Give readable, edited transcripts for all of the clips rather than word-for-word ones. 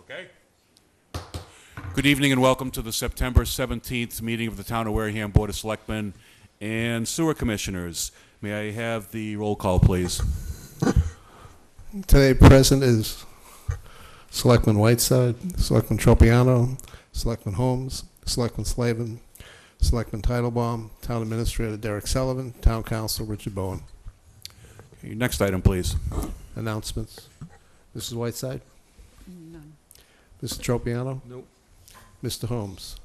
Okay. Good evening and welcome to the September 17th meeting of the Town of Wareham Board of Selectmen and Sewer Commissioners. May I have the roll call, please? Today present is Selectman Whiteside, Selectman Tropiano, Selectman Holmes, Selectman Slavin, Selectman Titlebaum, Town Administrator Derek Sullivan, Town Council Richard Bowen. Okay, next item, please. Announcements. Mrs. Whiteside? None. Mr. Tropiano? Nope. Mr. Holmes?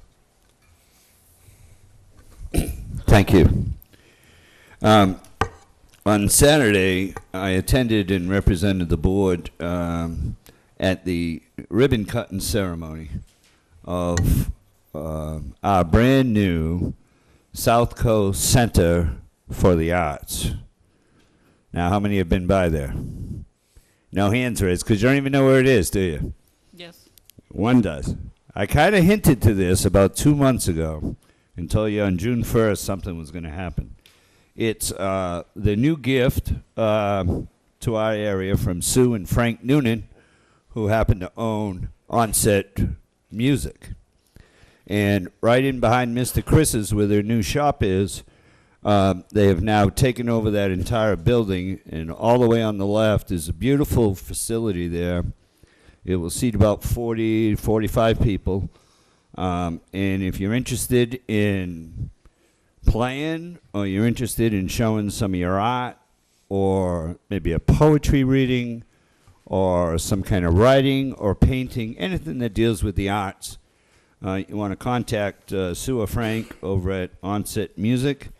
Thank you. On Saturday, I attended and represented the board at the ribbon cutting ceremony of our brand new South Coast Center for the Arts. Now, how many have been by there? No hands raised, because you don't even know where it is, do you? Yes. One does. I kind of hinted to this about 2 months ago and told you on June 1st something was going to happen. It's the new gift to our area from Sue and Frank Noonan, who happen to own Onset Music. And right in behind Mr. Chris's, where their new shop is, they have now taken over that entire building, and all the way on the left is a beautiful facility there. It will seat about 40, 45 people. And if you're interested in playing, or you're interested in showing some of your art, or maybe a poetry reading, or some kind of writing or painting, anything that deals with the arts, you want to contact Sue or Frank over at Onset Music.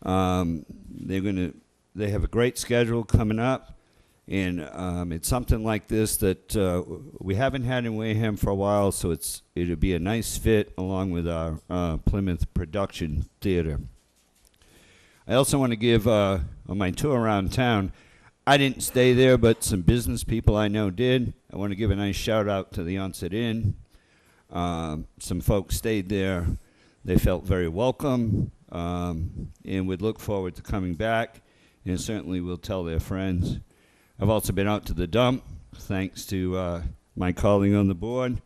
They have a great schedule coming up, and it's something like this that we haven't had in Wareham for a while, so it'll be a nice fit along with our Plymouth Production Theater. I also want to give, on my tour around town, I didn't stay there, but some business people I know did. I want to give a nice shout out to the Onset Inn. Some folks stayed there. They felt very welcome, and would look forward to coming back, and certainly will tell their friends. I've also been out to the dump, thanks to my colleague on the board,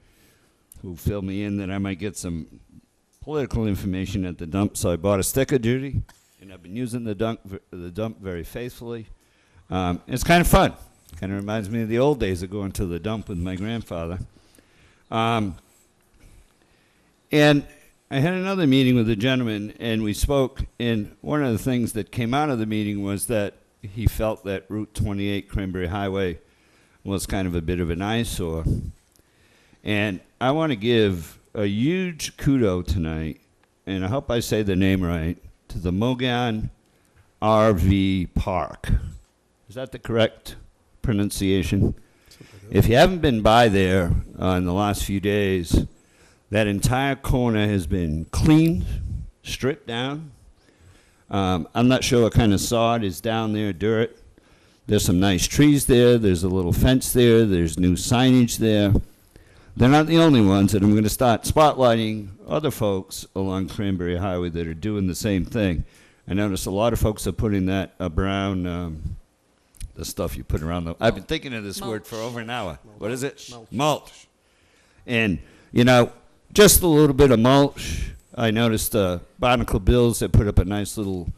who filled me in that I might get some political information at the dump, so I bought a sticker duty, and I've been using the dump very faithfully. It's kind of fun. Kind of reminds me of the old days of going to the dump with my grandfather. And I had another meeting with a gentleman, and we spoke, and one of the things that came out of the meeting was that he felt that Route 28 Cranberry Highway was kind of a bit of an eyesore. And I want to give a huge kudo tonight, and I hope I say the name right, to the Mogan RV Park. Is that the correct pronunciation? If you haven't been by there in the last few days, that entire corner has been cleaned, stripped down. I'm not sure what kind of sod is down there, dirt. There's some nice trees there. There's a little fence there. There's new signage there. They're not the only ones, and I'm going to start spotlighting other folks along Cranberry Highway that are doing the same thing. I noticed a lot of folks are putting that brown, the stuff you put around the... I've been thinking of this word for over an hour. What is it? Mulch. And, you know, just a little bit of mulch. I noticed Barnacle Bills that put up a nice little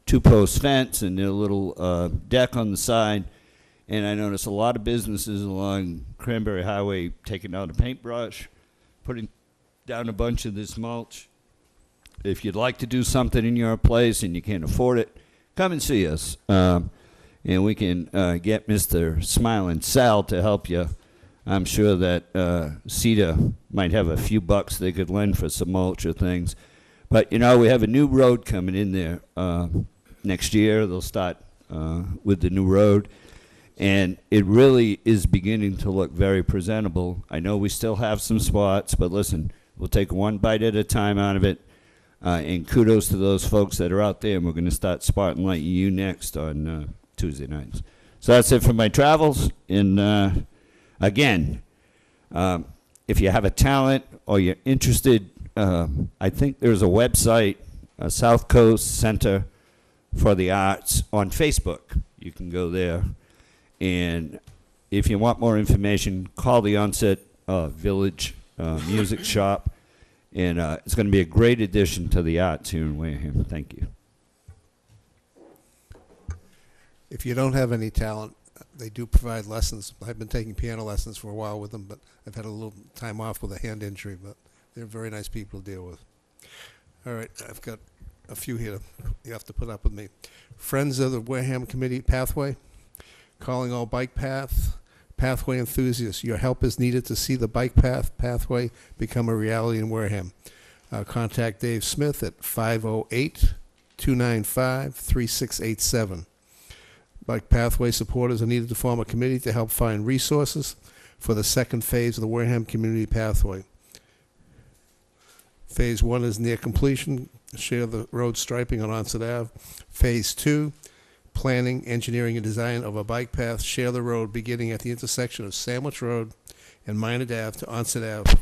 two-post fence and a little deck on the side. And I noticed a lot of businesses along Cranberry Highway taking out a paintbrush, putting down a bunch of this mulch. If you'd like to do something in your place and you can't afford it, come and see us. And we can get Mr. Smiling Sal to help you. I'm sure that CETA might have a few bucks they could lend for some mulch or things. But, you know, we have a new road coming in there next year. They'll start with the new road. And it really is beginning to look very presentable. I know we still have some spots, but listen, we'll take one bite at a time out of it. And kudos to those folks that are out there. And we're going to start spotlighting you next on Tuesday nights. So that's it for my travels. And again, if you have a talent or you're interested, I think there's a website, South Coast Center for the Arts on Facebook. You can go there. And if you want more information, call the Onset village music shop. And it's going to be a great addition to the arts here in Wareham. Thank you. If you don't have any talent, they do provide lessons. I've been taking piano lessons for a while with them, but I've had a little time off with a hand injury, but they're very nice people to deal with. All right, I've got a few here you have to put up with me. Friends of the Wareham Committee Pathway, calling all bike pathway enthusiasts. Your help is needed to see the bike pathway become a reality in Wareham. Contact Dave Smith at 508-295-3687. Bike pathway supporters are needed to form a committee to help find resources for the second phase of the Wareham Community Pathway. Phase 1 is near completion. Share the road striping on Onset Ave. Phase 2, planning, engineering, and design of a bike path. Share the road beginning at the intersection of Sandwich Road and Minot Ave to Onset Ave.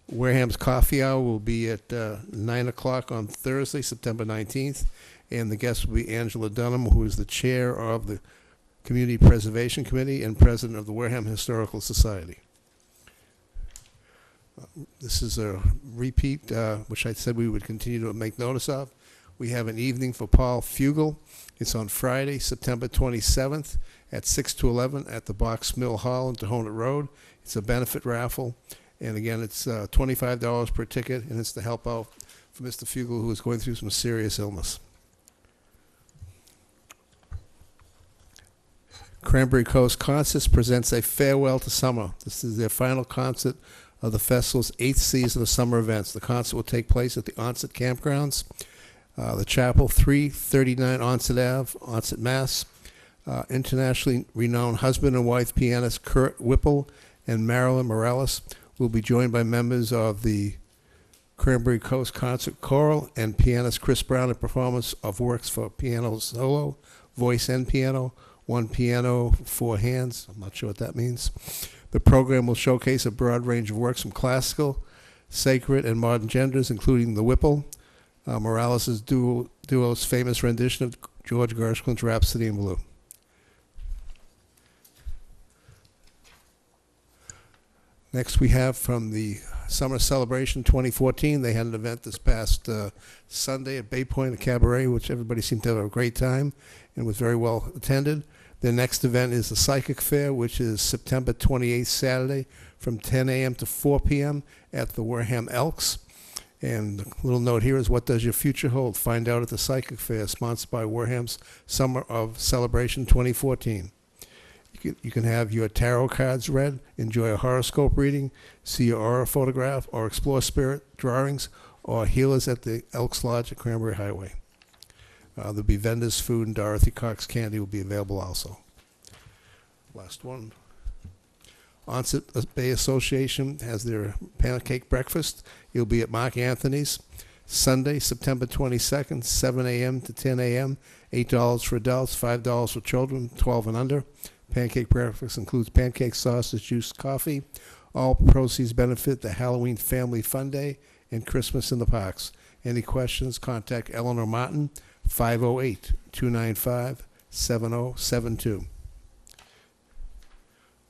Wareham's Coffee Hour will be at 9 o'clock on Thursday, September 19th. And the guest will be Angela Dunham, who is the chair of the Community Preservation Committee and president of the Wareham Historical Society. This is a repeat, which I said we would continue to make notice of. We have an evening for Paul Fugel. It's on Friday, September 27th at 6 to 11 at the Box Mill Hall in Tohonet Road. It's a benefit raffle. And again, it's $25 per ticket, and it's to help out for Mr. Fugel, who is going through some serious illness. Cranberry Coast Concerts presents a farewell to summer. This is their final concert of the festival's 8th season of summer events. The concert will take place at the Onset Campgrounds, the Chapel, 339 Onset Ave, Onset, Mass. Internationally renowned husband and wife pianists Kurt Whipple and Marilyn Morales will be joined by members of the Cranberry Coast Concert Choral and pianist Chris Brown in performance of works for piano solo, voice and piano, one piano, four hands. I'm not sure what that means. The program will showcase a broad range of works from classical, sacred, and modern genders, including the Whipple, Morales' duo's famous rendition of George Gershwin's Rhapsody in Blue. Next we have from the Summer Celebration 2014. They had an event this past Sunday at Bay Point, a cabaret, which everybody seemed to have a great time and was very well attended. The next event is the Psychic Fair, which is September 28th, Saturday, from 10 a.m. to 4 p.m. at the Wareham Elks. And a little note here is, what does your future hold? Find out at the Psychic Fair, sponsored by Wareham's Summer of Celebration 2014. You can have your tarot cards read, enjoy a horoscope reading, see your aura photograph, or explore spirit drawings or healers at the Elks Lodge at Cranberry Highway. There'll be vendors, food, and Dorothy Cox candy will be available also. Last one. Onset Bay Association has their pancake breakfast. It'll be at Mark Anthony's Sunday, September 22nd, 7 a.m. to 10 a.m. $8 for adults, $5 for children, 12 and under. Pancake breakfast includes pancake, sausage, juice, coffee. All proceeds benefit the Halloween Family Fun Day and Christmas in the Parks. Any questions, contact Eleanor Martin, 508-295-7072.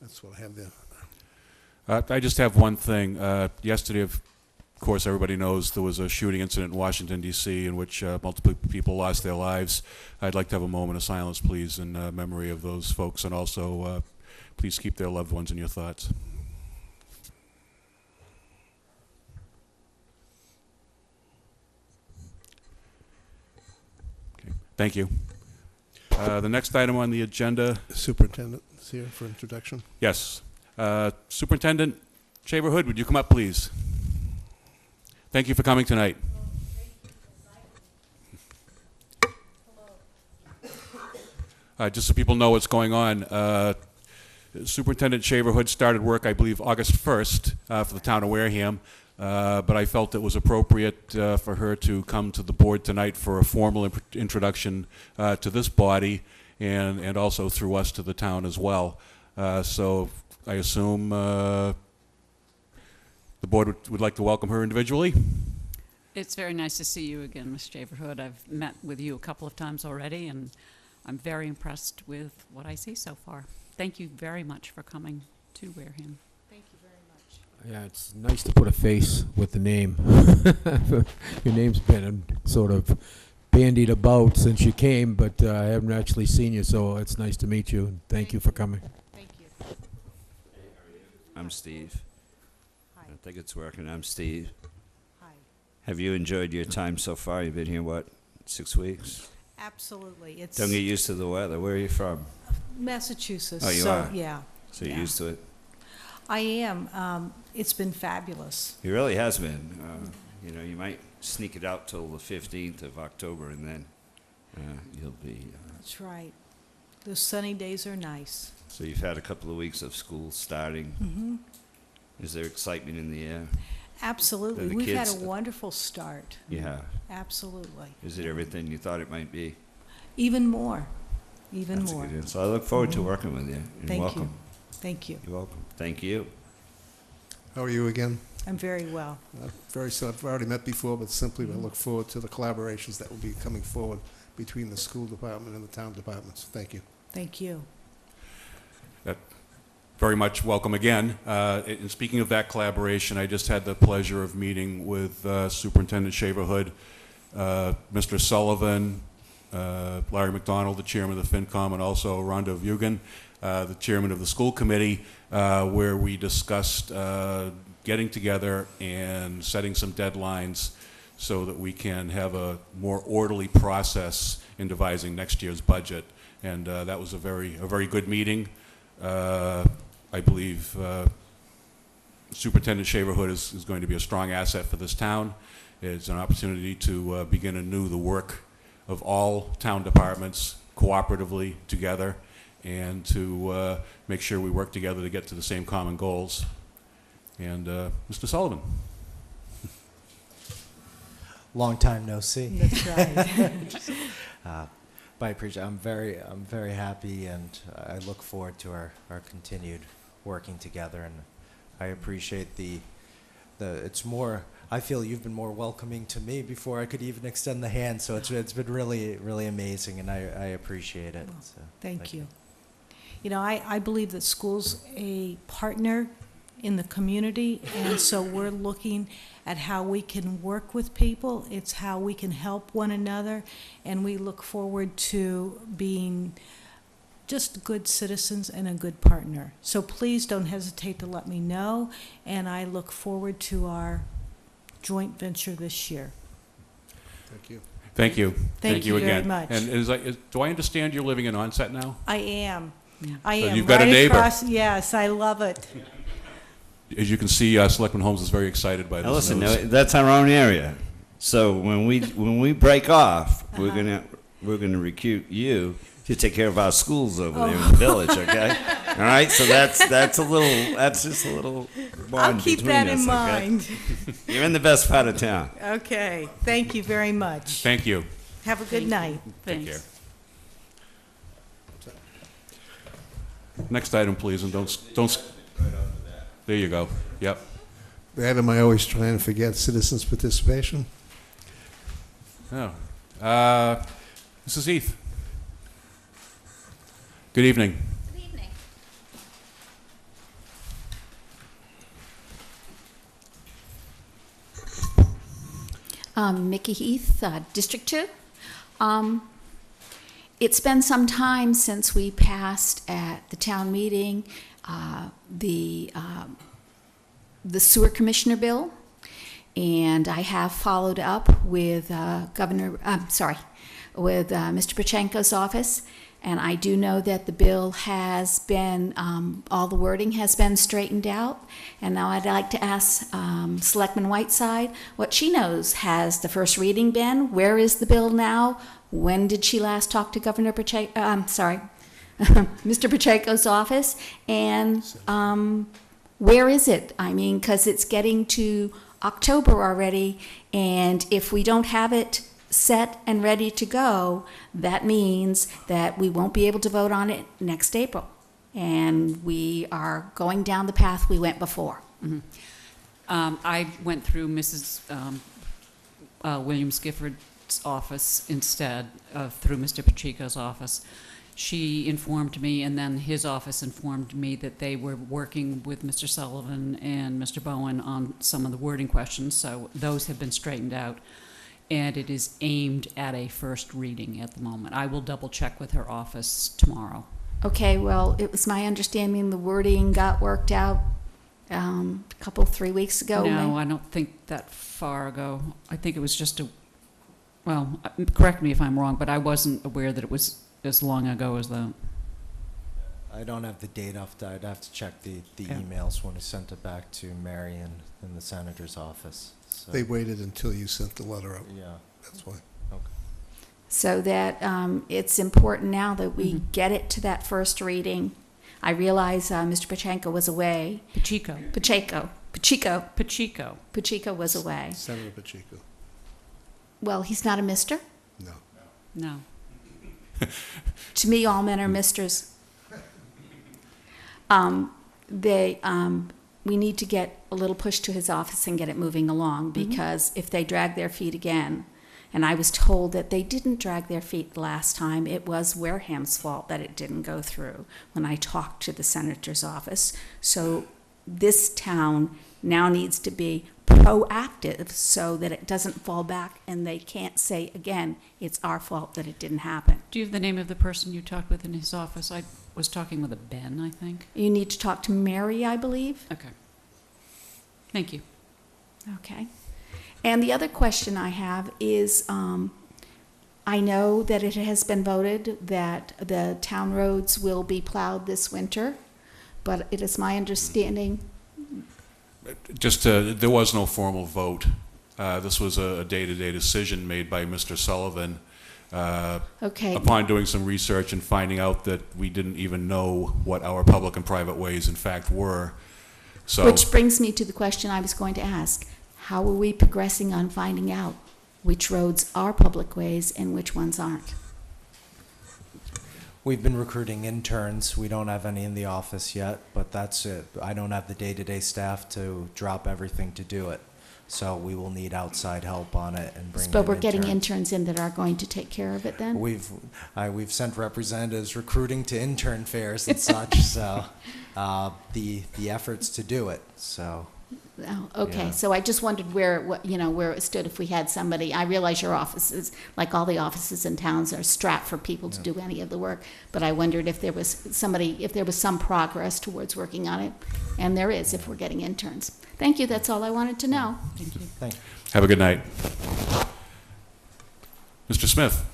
That's what I have there. I just have one thing. Yesterday, of course, everybody knows there was a shooting incident in Washington, D.C., in which multiple people lost their lives. I'd like to have a moment of silence, please, in memory of those folks, and also please keep their loved ones in your thoughts. Okay. Thank you. The next item on the agenda. Superintendent is here for introduction. Yes. Superintendent Shaver Hood, would you come up, please? Thank you for coming tonight. Just so people know what's going on, Superintendent Shaver Hood started work, I believe, August 1st for the town of Wareham, but I felt it was appropriate for her to come to the board tonight for a formal introduction to this body and also through us to the town as well. So I assume the board would like to welcome her individually. It's very nice to see you again, Ms. Shaverhood. I've met with you a couple of times already, and I'm very impressed with what I see so far. thank you very much for coming to Wareham. Thank you very much. Yeah, it's nice to put a face with the name. Your name's been sort of bandied about since you came, but I haven't actually seen you, so it's nice to meet you, and thank you for coming. Thank you. I'm Steve. Hi. I think it's working. I'm Steve. Hi. Have you enjoyed your time so far? You've been here, what, 6 weeks? Absolutely. It's Don't get used to the weather. Where are you from? Massachusetts. Oh, you so, are? Yeah. So you're Yeah. used to it? I am. It's been fabulous. It really has been. You know, you might sneak it out till the 15th of October, and then you'll be... That's right. The sunny days are nice. So you've had a couple of weeks of school starting. Hmm. Is there excitement in the air? Absolutely. The We've had kids- a wonderful start. Yeah. Absolutely. Is it everything you thought it might be? Even more. Even That's a more. good answer. So I look forward to Mhm. working with you. And Thank welcome. you. Thank you. You're welcome. Thank you. How are you again? I'm very well. I've already met before, but simply I look forward to the collaborations that will be coming forward between the school department and the town departments. Thank you. Thank you. Very much welcome again. And speaking of that collaboration, I just had the pleasure of meeting with Superintendent Shaverhood, Mr. Sullivan, Larry McDonald, the chairman of the FinCom, and also Rhonda Vugan, the chairman of the school committee, where we discussed getting together and setting some deadlines so that we can have a more orderly process in devising next year's budget. And that was a very good meeting. I believe Superintendent Shaverhood is going to be a strong asset for this town. It's an opportunity to begin anew the work of all town departments cooperatively together and to make sure we work together to get to the same common goals. And Mr. Sullivan. Long time no see. That's right. But I appreciate. I'm very happy, and I look forward to our continued working together. And I appreciate the. It's more. I feel you've been more welcoming to me before I could even extend the hand. So it's been really amazing, and I appreciate it. Well, So, Thank you. You know, I believe that school's a partner in the community, and so we're looking at how we can work with people. It's how we can help one another, and we look forward to being just good citizens and a good partner. So please don't hesitate to let me know, and I look forward to our joint venture this year. Thank you. Thank you. Thank you very again. much. And do I understand you're living in Onset now? I am. Yeah. I So am. you've got a right neighbor. across- Yes, I love it. As you can see, Selectman Holmes is very excited by this Now listen, news. that's our own area. So when we break off, we're gonna recruit you to take care of our schools over there in the village, okay? All right. So that's just a little bond I'll keep between that us, in okay? mind. You're in the best part of town. Okay, thank you very much. Thank you. Have a good night. Take Thanks. care. Next item, please, and don't. There you go. Yep. The item I always try and forget, citizens' participation. Oh. Mrs. Heath. Good evening. Good evening. Mickey Heath, District 2. It's been some time since we passed at the town meeting the sewer commissioner bill, and I have followed up with Mr. Pachenko's office, and I do know that the bill has been, all the wording has been straightened out, and now I'd like to ask Selectman Whiteside what she knows. Has the first reading been? Where is the bill now? When did she last talk to Governor Mr. Pacheco's office? And where is it? I mean, because it's getting to October already, and if we don't have it set and ready to go, that means that we won't be able to vote on it next April. And we are going down the path we went before. Mm-hmm. I went through Mrs. Williams Gifford's office instead of through Mr. Pacheco's office. She informed me, and then his office informed me that they were working with Mr. Sullivan and Mr. Bowen on some of the wording questions, so those have been straightened out. And it is aimed at a first reading at the moment. I will double check with her office tomorrow. Okay, well, it was my understanding the wording got worked out a couple, 3 weeks ago. No, I don't think that far ago. I think it was just well, correct me if I'm wrong, but I wasn't aware that it was as long ago as that. I don't have the date off that. I'd have to check the Yeah. emails when I sent it back to Mary in the senator's office. So, They waited until you sent the letter out. yeah. That's why. So that it's important now that we Mhm. get it to that first reading. I realize Mr. Pachenko was away. Pacheco. Pacheco was away. Senator Pacheco. Well, he's not a mister. No. No. To me, all men are misters. We need to get a little push to his office and get it moving along, because if they drag their feet again, and I was told that they didn't drag their feet the last time, it was Wareham's fault that it didn't go through when I talked to the senator's office. So this town now needs to be proactive so that it doesn't fall back and they can't say again, it's our fault that it didn't happen. Do you have the name of the person you talked with in his office? I was talking with a Ben, I think. You need to talk to Mary, I believe. Okay. Thank you. Okay. And the other question I have is, I know that it has been voted that the town roads will be plowed this winter, but it is my understanding. There was no formal vote. This was a day-to-day decision made by Mr. Sullivan Okay. upon doing some research and finding out that we didn't even know what our public and private ways in fact were. So, Which brings me to the question I was going to ask. How are we progressing on finding out which roads are public ways and which ones aren't? We've been recruiting interns. We don't have any in the office yet, but that's it. I don't have the day-to-day staff to drop everything to do it. So we will need outside help on it and bring in But we're getting interns. interns in that are going to take care of it then? We've sent representatives recruiting to intern fairs and such, so the efforts to do it, so. Oh, okay, Yeah. so I just wondered where it stood if we had somebody. I realize your offices, like all the offices in towns, are strapped for people to do any of the work, but I wondered if there was some progress towards working on it, and there is if we're getting interns. Thank you, that's all I wanted to know. Thank you. Thank you. have a good night. Mr. Smith.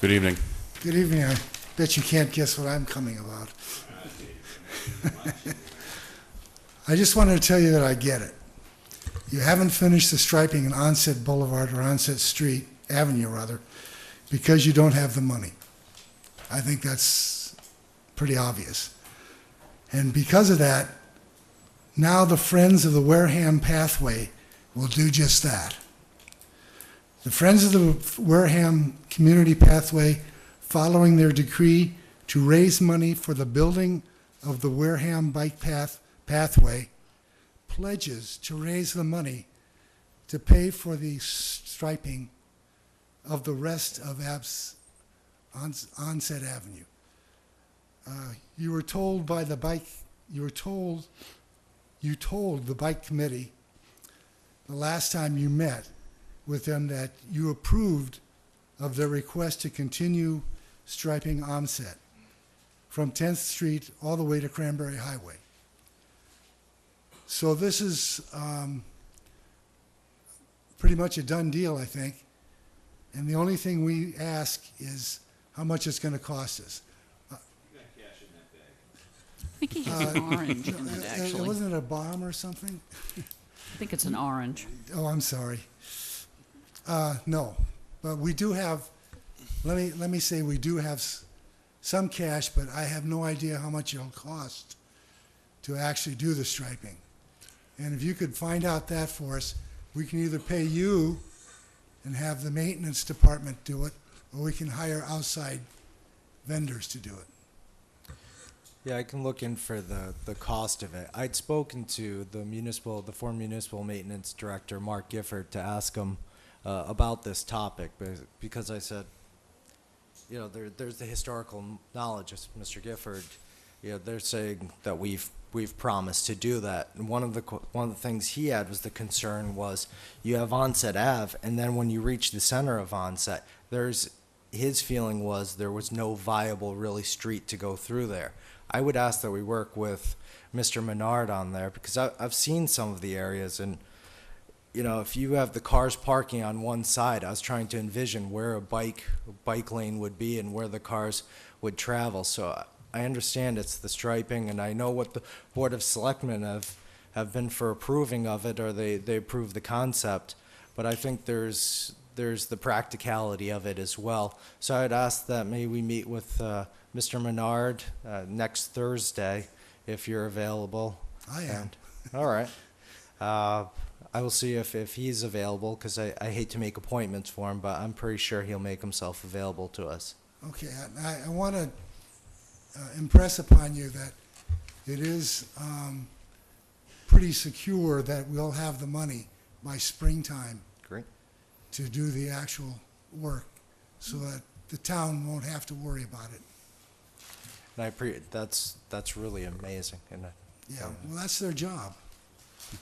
Good evening. Good evening. I bet you can't guess what I'm coming about. I just wanted to tell you that I get it. You haven't finished the striping in Onset Boulevard or Onset Street, Avenue rather, because you don't have the money. I think that's pretty obvious. And because of that, now the Friends of the Wareham Pathway will do just that. The Friends of the Wareham Community Pathway, following their decree to raise money for the building of the Wareham Bike Pathway, pledges to raise the money to pay for the striping of the rest of Onset Avenue. You were told by the bike, you told the bike committee the last time you met with them that you approved of their request to continue striping Onset from 10th Street all the way to Cranberry Highway. So this is pretty much a done deal, I think. And the only thing we ask is how much it's going to cost us. I think he has an orange in it, actually. Wasn't it a bomb or something? I think it's an orange. Oh, I'm sorry. No, but we do have, let me say we do have some cash, but I have no idea how much it'll cost to actually do the striping. And if you could find out that for us, we can either pay you and have the maintenance department do it, or we can hire outside vendors to do it. Yeah, I can look in for the cost of it. I'd spoken to the former municipal maintenance director, Mark Gifford, to ask him about this topic, because I said, you know, there's the historical knowledge of Mr. Gifford. You know, they're saying that we've promised to do that. And one of the things he had was the concern was you have Onset Ave, and then when you reach the center of Onset, his feeling was there was no viable really street to go through there. I would ask that we work with Mr. Menard on there, because I've seen some of the areas, and you know, if you have the cars parking on one side, I was trying to envision where a bike lane would be and where the cars would travel. So I understand it's the striping, and I know what the Board of Selectmen have been for approving of it, or they approve the concept, but I think there's the practicality of it as well. So I'd ask that maybe we meet with Mr. Menard next Thursday, if you're available. I am. All right. I will see if he's available, because I hate to make appointments for him, but I'm pretty sure he'll make himself available to us. Okay, I want to impress upon you that it is pretty secure that we'll have the money by springtime Great. to do the actual work, so that the town won't have to worry about it. And that's really amazing. And Yeah, well, that's their job.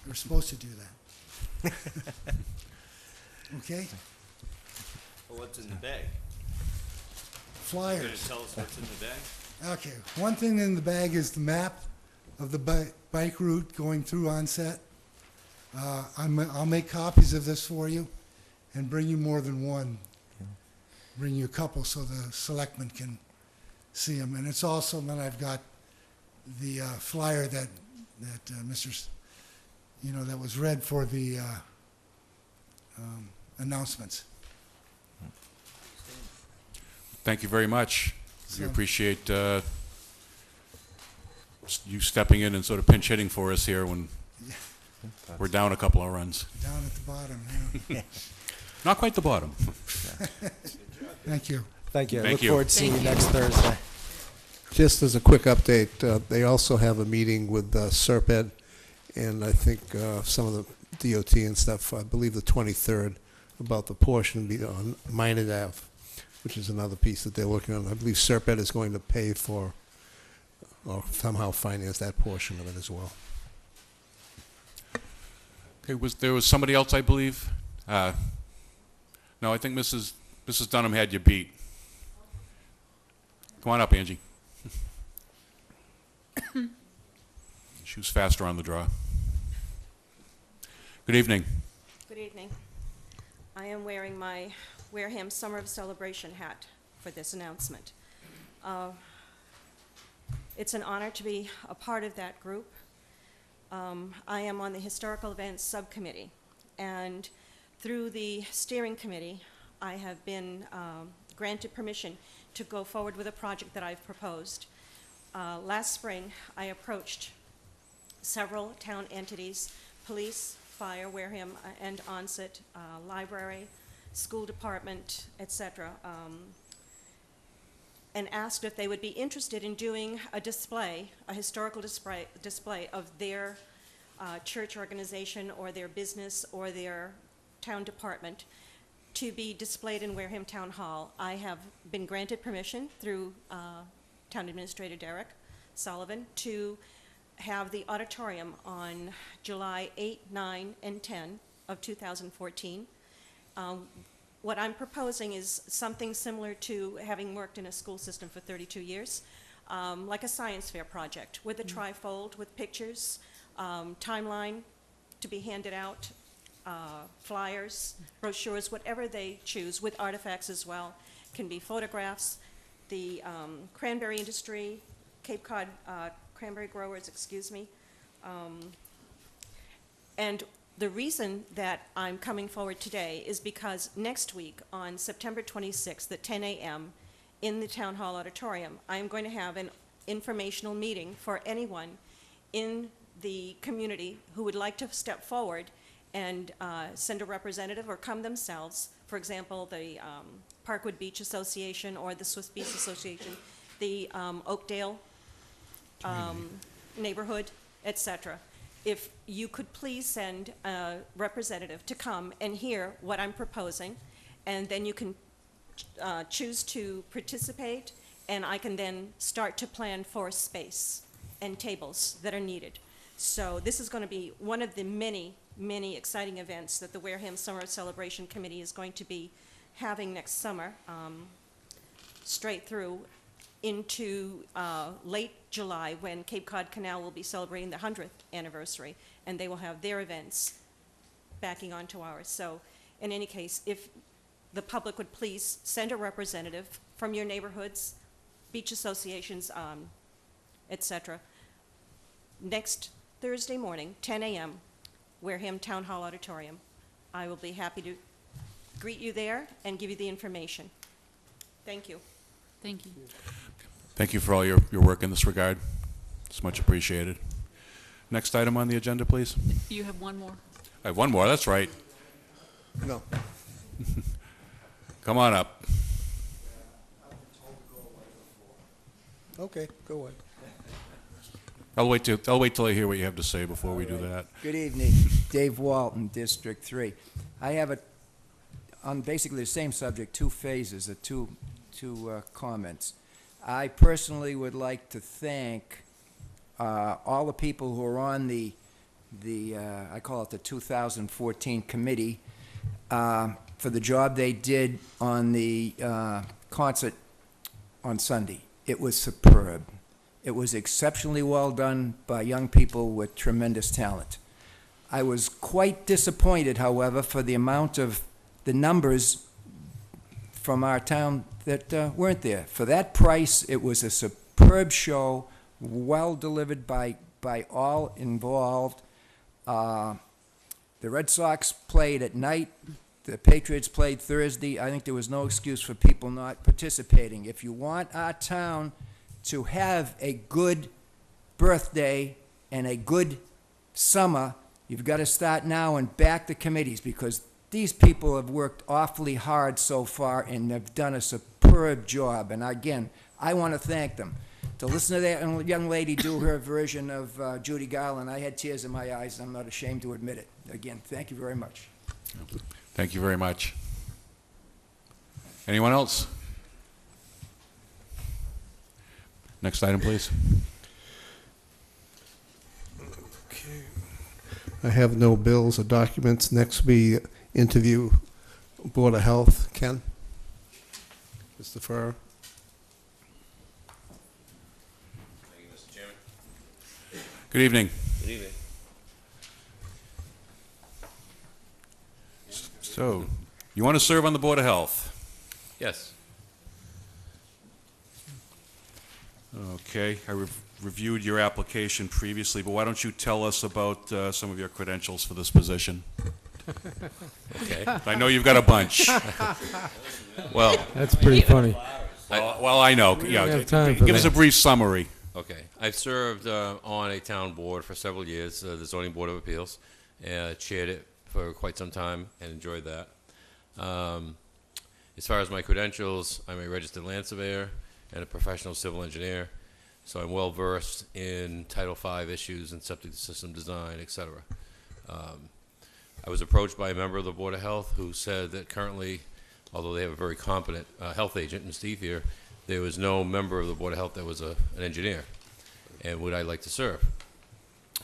They're supposed to do that. Okay? Well, what's in the bag? Flyers. Tell us what's in the bag? Okay, one thing in the bag is the map of the bike route going through Onset. I'll make copies of this for you and bring you more than one. Bring you a couple so the selectmen can see them. And it's also, then I've got the flyer that that was read for the announcements. Thank you very much. We So- appreciate you stepping in and sort of pinch hitting for us here when we're down a couple of runs. Down at the bottom, yeah. Not quite the bottom. Thank you. thank you. I Thank look you. forward to seeing you next Thursday. Just as a quick update, they also have a meeting with Serped, and I think some of the DOT and stuff, I believe the 23rd, about the portion on Minot Ave, which is another piece that they're working on. I believe Serped is going to pay for or somehow finance that portion of it as well. Okay, there was somebody else, I believe? No, I think Mrs. Dunham had you beat. Come on up, Angie. She was faster on the draw. Good evening. Good evening. I am wearing my Wareham Summer of Celebration hat for this announcement. It's an honor to be a part of that group. I am on the Historical Events Subcommittee, and through the steering committee, I have been granted permission to go forward with a project that I've proposed. Last spring, I approached several town entities, police, fire, Wareham and Onset, library, school department, etc., and asked if they would be interested in doing a display, a historical display of their church organization or their business or their town department to be displayed in Wareham Town Hall. I have been granted permission through Town Administrator Derek Sullivan to have the auditorium on July 8, 9, and 10 of 2014. What I'm proposing is something similar to having worked in a school system for 32 years, like a science fair project with a trifold with pictures, timeline to be handed out, flyers, brochures, whatever they choose, with artifacts as well. Can be photographs, the cranberry industry, Cape Cod cranberry growers, excuse me. And the reason that I'm coming forward today is because next week on September 26th at 10 a.m. in the Town Hall Auditorium, I'm going to have an informational meeting for anyone in the community who would like to step forward and send a representative or come themselves. For example, the Parkwood Beach Association or the Swiss Beach Association, the Oakdale neighborhood, etc. If you could please send a representative to come and hear what I'm proposing, and then you can choose to participate, and I can then start to plan for space and tables that are needed. So this is going to be one of the many, many exciting events that the Wareham Summer Celebration Committee is going to be having next summer, straight through into late July, when Cape Cod Canal will be celebrating the 100th anniversary, and they will have their events backing onto ours. So in any case, if the public would please send a representative from your neighborhoods, beach associations, etc. Next Thursday morning, 10 a.m., Wareham Town Hall Auditorium. I will be happy to greet you there and give you the information. Thank you. Thank you. Thank you for all your work in this regard. It's much appreciated. Next item on the agenda, please. You have one more? I have one more, that's right. No. Come on up. Okay, go ahead. I'll wait till I hear what you have to say before we do that. Good evening, Dave Walton, District 3. I have on basically the same subject, two phases, two comments. I personally would like to thank all the people who are on the I call it the 2014 committee for the job they did on the concert on Sunday. It was superb. It was exceptionally well done by young people with tremendous talent. I was quite disappointed, however, for the amount of the numbers from our town that weren't there. For that price, it was a superb show, well delivered by all involved. The Red Sox played at night. The Patriots played Thursday. I think there was no excuse for people not participating. If you want our town to have a good birthday and a good summer, you've got to start now and back the committees, because these people have worked awfully hard so far and have done a superb job. And again, I want to thank them. To listen to that young lady do her version of Judy Garland, I had tears in my eyes, and I'm not ashamed to admit it. Again, thank you very much. Thank you very much. Anyone else? Next item, please. Okay. I have no bills or documents. Next will be interview Board of Health. Ken? Mr. Farrar? Thank you, Mr. Chairman. Good evening. Good evening. So, you want to serve on the Board of Health? Yes. Okay, I reviewed your application previously, but why don't you tell us about some of your credentials for this position? Okay. I know you've got a bunch. Well, That's pretty funny. Well, I know. don't Yeah, have time for give us a that. brief summary. okay. I've served on a town board for several years, the Zoning Board of Appeals, and chaired it for quite some time and enjoyed that. As far as my credentials, I'm a registered land surveyor and a professional civil engineer, so I'm well versed in Title V issues and septic system design, etc. I was approached by a member of the Board of Health who said that currently, although they have a very competent health agent in Steve here, there was no member of the Board of Health that was an engineer, and would I like to serve?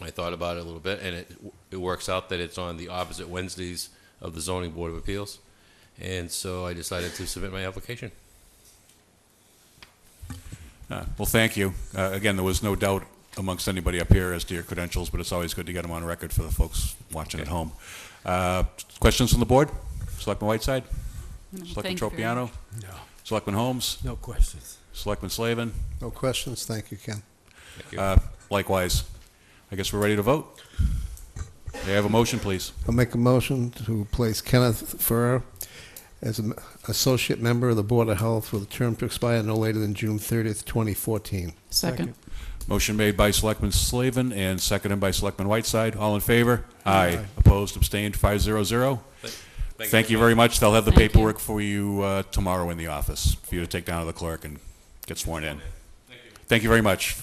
I thought about it a little bit, and it works out that it's on the opposite Wednesdays of the Zoning Board of Appeals, and so I decided to submit my application. Well, thank you. Again, there was no doubt amongst anybody up here as to your credentials, but it's always good to get them on record for the folks watching at home. Questions from the board? Selectman Whiteside? No, Selectman thank you very Tropiano? much. No, Selectman Holmes? no questions. Selectman Slavin? No questions? Thank you, Ken. Thank you. Likewise. I guess we're ready to vote. May I have a motion, please? I'll make a motion to place Kenneth Farrar as an associate member of the Board of Health with a term to expire no later than June 30th, 2014. Second. Motion made by Selectman Slavin and seconded by Selectman Whiteside. All in favor? Aye. Opposed? Abstained? 5-0-0. Thank you very much. They'll have the Thank you. paperwork for you tomorrow in the office for you to take down to the clerk and get sworn in. Thank you very much.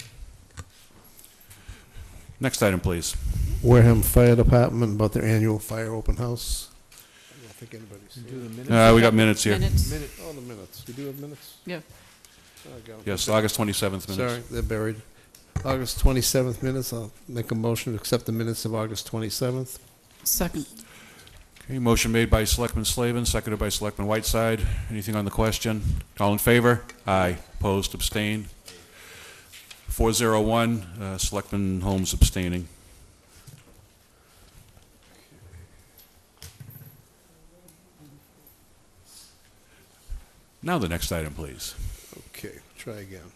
Next item, please. Wareham Fire Department about their annual fire open house. I don't think anybody's Do seen the it. minutes. We got minutes here. Minutes. Oh, the minutes. We do have minutes? Yeah. Oh, I got 'em. Yes, August 27th minutes. Sorry, they're buried. August 27th minutes. I'll make a motion to accept the minutes of August 27th. Second. Okay, motion made by Selectman Slavin, seconded by Selectman Whiteside. Anything on the question? All in favor? Aye. Opposed, abstained? 401, Selectman Holmes abstaining. Now the next item, please. Okay, try again.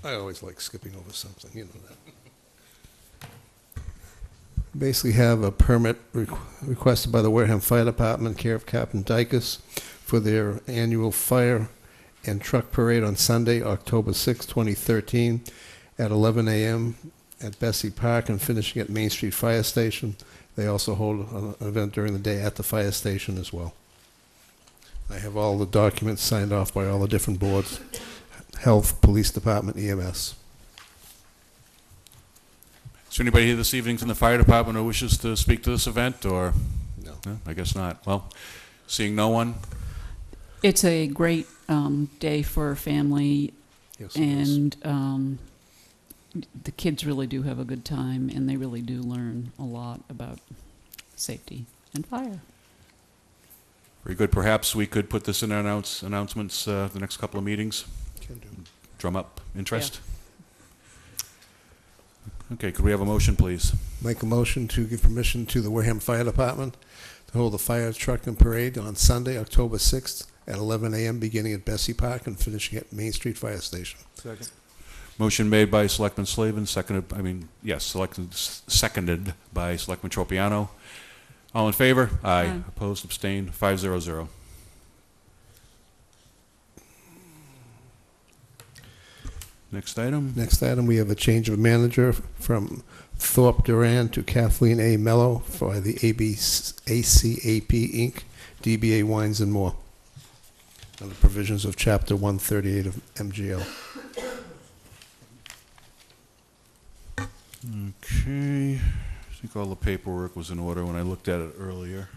I always like skipping over something, you know that. Basically have a permit requested by the Wareham Fire Department, care of Captain Dykus, for their annual fire and truck parade on Sunday, October 6, 2013, at 11 a.m. at Bessie Park and finishing at Main Street Fire Station. They also hold an event during the day at the fire station as well. I have all the documents signed off by all the different boards, Health, Police Department, EMS. Is there anybody here this evening from the fire department who wishes to speak to this event, or? No. I guess not. Well, seeing no one, It's a great day for a family, Yes, it is. and the kids really do have a good time, and they really do learn a lot about safety and fire. very good. Perhaps we could put this in our announcements the next couple of meetings. Can do. Drum up interest. Okay, could we have a motion, please? Make a motion to give permission to the Wareham Fire Department to hold a fire truck and parade on Sunday, October 6th at 11 a.m., beginning at Bessie Park and finishing at Main Street Fire Station. Second. Motion made by Selectman Slavin, seconded by Selectman Tropiano. All in favor? Aye. Aye. Opposed, abstained, 500. Next item. Next item, we have a change of manager from Thorpe Duran to Kathleen A. Mello for the ACAP Inc., DBA Wines and More, under provisions of Chapter 138 of MGL. Okay. I think all the paperwork was in order when I looked at it earlier.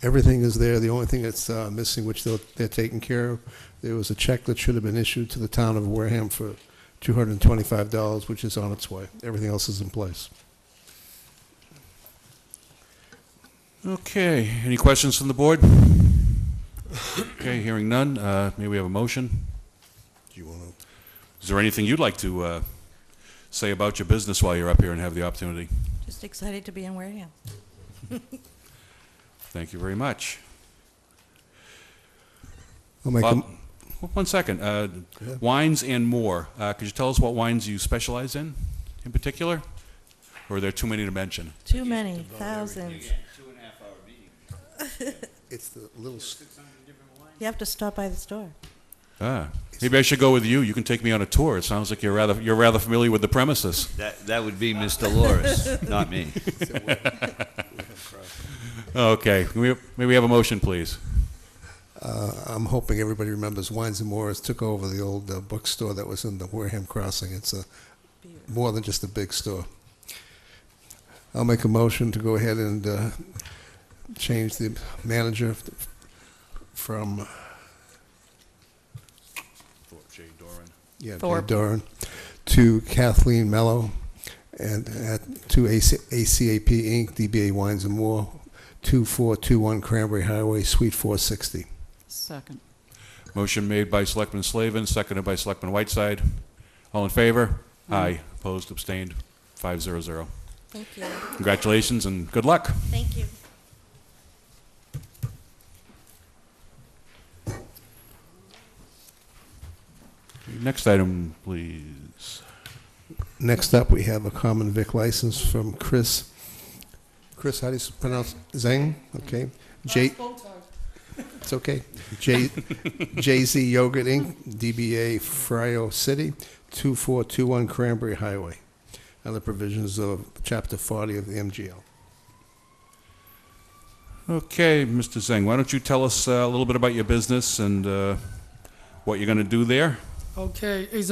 Everything is there. The only thing that's missing, which they're taking care of, there was a check that should have been issued to the town of Wareham for $225, which is on its way. Everything else is in place. Okay, any questions from the board? Okay, hearing none, may we have a motion? Do you want to? Is there anything you'd like to say about your business while you're up here and have the opportunity? Just excited to be in Wareham. Thank you very much. I'll make Bob, a, one second. Wines and More. Could you tell us what wines you specialize in particular? Or are there too many to mention? Too many, thousands. 2.5 hour meeting. it's the little, You have to stop by the store. Maybe I should go with you. You can take me on a tour. It sounds like you're rather familiar with the premises. That would be Mr. Loris, not me. Okay, may we have a motion, please? I'm hoping everybody remembers Wines and More took over the old bookstore that was in the Wareham Crossing. It's more than just a big store. I'll make a motion to go ahead and change the manager from J. Doran. Thorpe. Jay Doran to Kathleen Mello and to ACAP Inc., DBA Wines and More, 2421 Cranberry Highway, Suite 460. Second. Motion made by Selectman Slavin, seconded by Selectman Whiteside. All in favor? Aye. Opposed, abstained, 500. Thank you. Congratulations and good luck. Thank you. Next item, please. Next up, we have a common vic license from Chris. Chris, how do you pronounce Zeng? Okay. It's okay. JZ Yogurt Inc., DBA Frio City, 2421 Cranberry Highway, and the provisions of Chapter 40 of the MGL. Okay, Mr. Zeng, why don't you tell us a little bit about your business and what you're going to do there? Okay, it's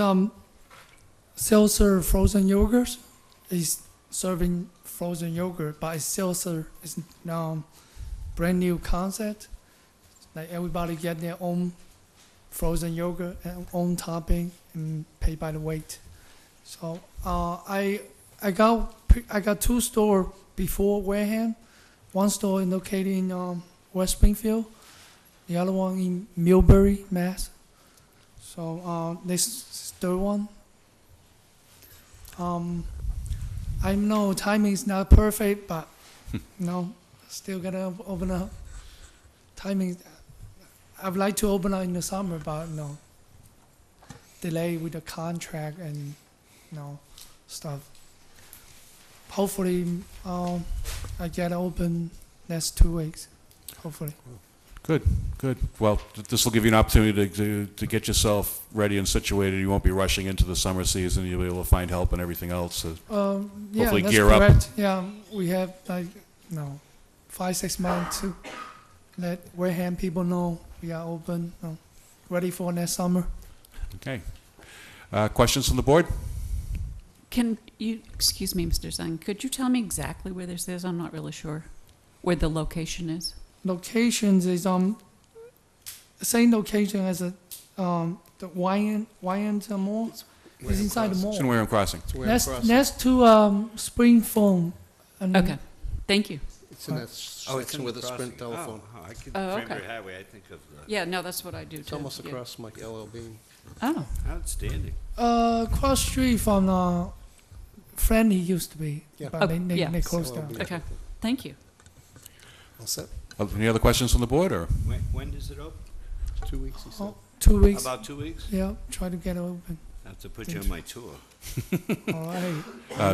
seltzer frozen yogurt. It's serving frozen yogurt, but it's seltzer. It's now brand new concept. Like everybody get their own frozen yogurt and own topping and pay by the weight. So I got two stores before Wareham. One store located in West Springfield, the other one in Millbury, Mass. So this is third one. I know timing is not perfect, but still gotta open up. Timing, I'd like to open up in the summer, but delay with the contract and stuff. Hopefully, I get open next 2 weeks. Hopefully. Good, good. Well, this will give you an opportunity to get yourself ready and situated. You won't be rushing into the summer season. You'll be able to find help and everything else. So yeah, hopefully that's gear correct. up. Yeah, we have 5-6 months to let Wareham people know we are open, ready for next summer. Okay. Questions from the board? Can you, excuse me, Mr. Zhang, could you tell me exactly where this is? I'm not really sure where the location is. Locations is the same location as the Wyand Mall. It's inside the mall. It's in Wareham Crossing. Next to Spring Phone. And Okay, thank you. It's in that section with a Sprint telephone. I could, Oh, okay. Cranberry Highway, I think of the, Yeah, no, that's what I do too. It's almost Yeah. across from like LL Bean. Oh, outstanding. Cross street from Friendly used to be, Yeah. but they yeah. closed down. okay, thank you. All set? Any other questions from the board? Or When does it open? 2 weeks, he said. 2 weeks. About 2 weeks? Yeah, try to get it open. I have to put you on my tour. All right.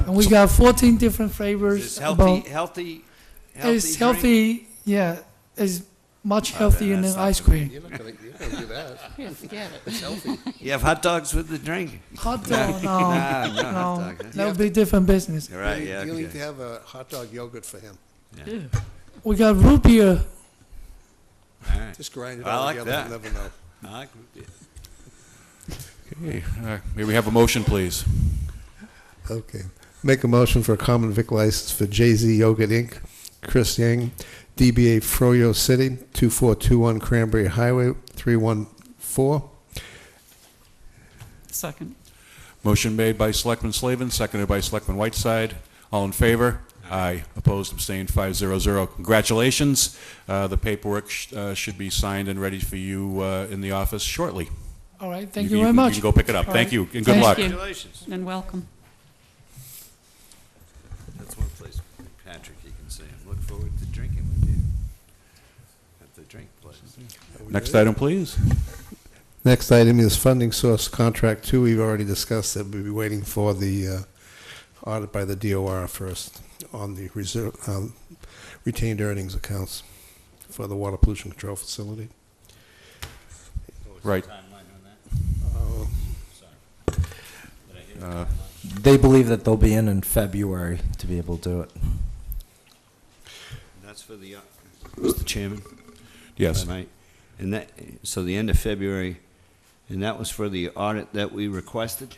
And we got 14 different flavors. Is this healthy? It's drink? healthy. Yeah, it's much healthier that's than not ice for me. cream. You're not gonna do that. Yeah, forget it. It's healthy. You have hot dogs with the drink? Hot dog, no, Nah, no hot no, dog, huh? that would be different business. You're right, You'll need to okay. have a hot dog yogurt for him. Yeah. We got root beer. All right. Just grind it I all like together, that. you'll never know. I like root beer. okay, may we have a motion, please? Okay. Make a motion for a common vic license for Jay-Z Yogurt Inc., Chris Yang, DBA Froyo City, 2421 Cranberry Highway, 314. Second. Motion made by Selectman Slavin, seconded by Selectman Whiteside. All in favor? Aye. Opposed, abstained, 500. Congratulations. The paperwork should be signed and ready for you in the office shortly. All right, thank you very You much. can go pick it up. All Thank right. you, and good Thank luck. you. Congratulations. And welcome. That's one place, Patrick, you can say, I look forward to drinking with you at the drink place. Next item, please. Next item is funding source contract 2. We've already discussed that. We'll be waiting for the audit by the DOR first on the reserve, retained earnings accounts for the water pollution control facility. Right. They believe that they'll be in February to be able to do it. That's for the, Mr. Chairman? Yes. If I might. And that, so the end of February, and that was for the audit that we requested?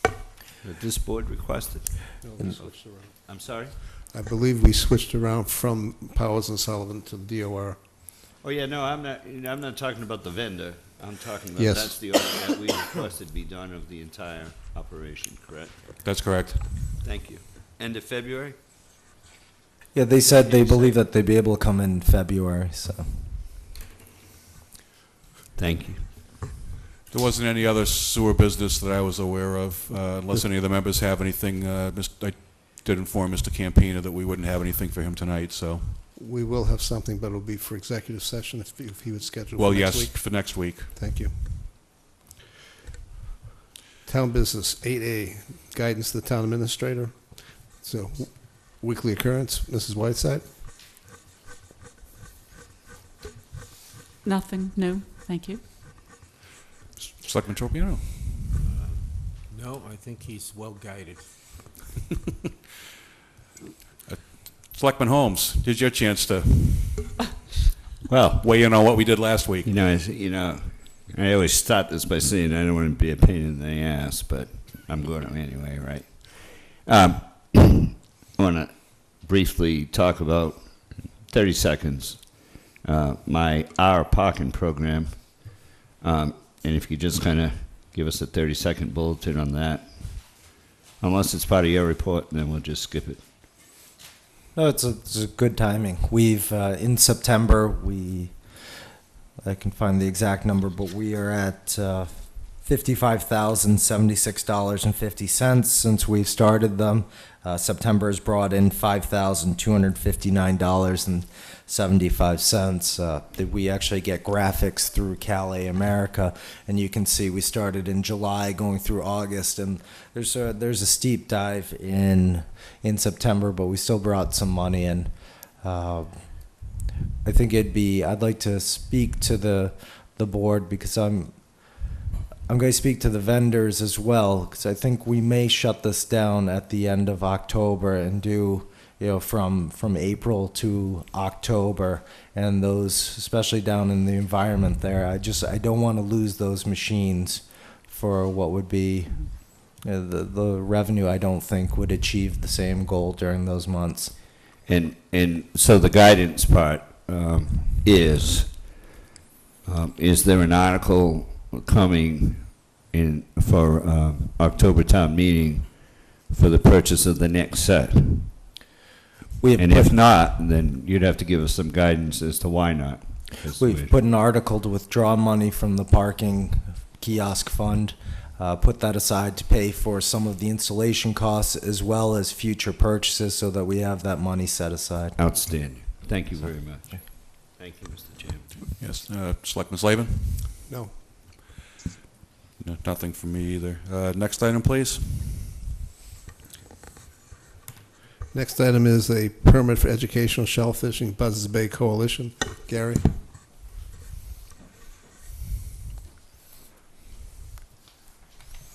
That this board requested? I'm sorry? I believe we switched around from Powers and Sullivan to the DOR. Oh, yeah, no, I'm not talking about the vendor. I'm talking about, Yes. that's the audit that we requested be done of the entire operation, correct? That's correct. Thank you. End of February? Yeah, they said they believe that they'd be able to come in February, so. Thank you. There wasn't any other sewer business that I was aware of, unless any of the members have anything. I did inform Mr. Campina that we wouldn't have anything for him tonight, so. We will have something, but it'll be for executive session if he would schedule Well, for next yes, week. for next week. Thank you. Town business 8A, guidance to the town administrator. So, weekly occurrence, Mrs. Whiteside. Nothing new, thank you. Selectman Tropiano. No, I think he's well guided. Selectman Holmes, here's your chance to Well, weigh in on what we did last week. you know, I always start this by saying I don't want to be a pain in the ass, but I'm going to anyway, right? I want to briefly talk about, 30 seconds, our parking program. And if you just kind of give us a 30-second bulletin on that. Unless it's part of your report, then we'll just skip it. No, it's a good timing. We've, in September, I can find the exact number, but we are at $55,076.50 since we've started them. September has brought in $5,259.75. We actually get graphics through Calais America, and you can see we started in July going through August, and there's a steep dive in September, but we still brought some money in. I think I'd like to speak to the board because I'm going to speak to the vendors as well, because I think we may shut this down at the end of October and do, from April to October, and those, especially down in the environment there, I don't want to lose those machines for what would be the revenue. I don't think would achieve the same goal during those months. And so the guidance part is there an article coming in for October town meeting for the purchase of the next set? And if not, then you'd have to give us some guidance as to why not. We've put an article to withdraw money from the parking kiosk fund, put that aside to pay for some of the installation costs as well as future purchases so that we have that money set aside. Outstanding. Thank you very much. Thank you, Mr. Chairman. Yes, Selectman Slavin? No. No, nothing from me either. Next item, please. Next item is a permit for educational shellfishing, Buzzards Bay Coalition. Gary?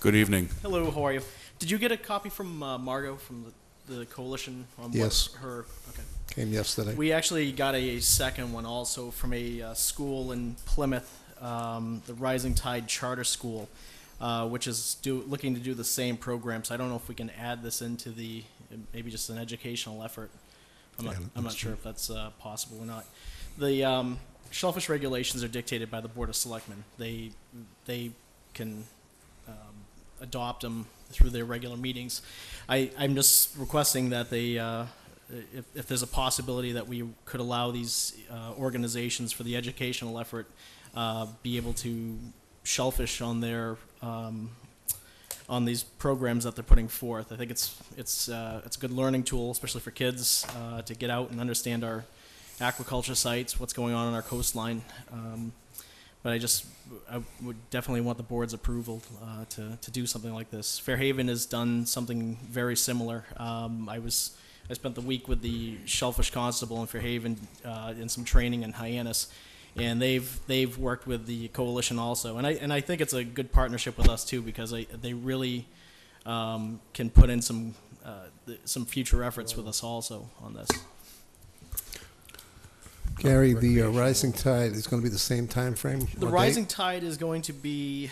Good evening. Hello, how are you? Did you get a copy from Margot from the coalition on Yes. what her? Okay. Came yesterday. We actually got a second one also from a school in Plymouth, the Rising Tide Charter School, which is looking to do the same program. So I don't know if we can add this into maybe just an educational effort. I'm not sure if that's possible or not. The shellfish regulations are dictated by the Board of Selectmen. They can adopt them through their regular meetings. I'm just requesting that they, if there's a possibility that we could allow these organizations for the educational effort be able to shellfish on their on these programs that they're putting forth. I think it's a good learning tool, especially for kids, to get out and understand our aquaculture sites, what's going on our coastline. But I would definitely want the board's approval to do something like this. Fairhaven has done something very similar. I spent the week with the Shellfish Constable in Fairhaven in some training in Hyannis, and they've worked with the coalition also. And I think it's a good partnership with us too, because they really can put in some future efforts with us also on this. Gary, the Rising Tide is going to be the same time frame? The Rising Tide is going to be,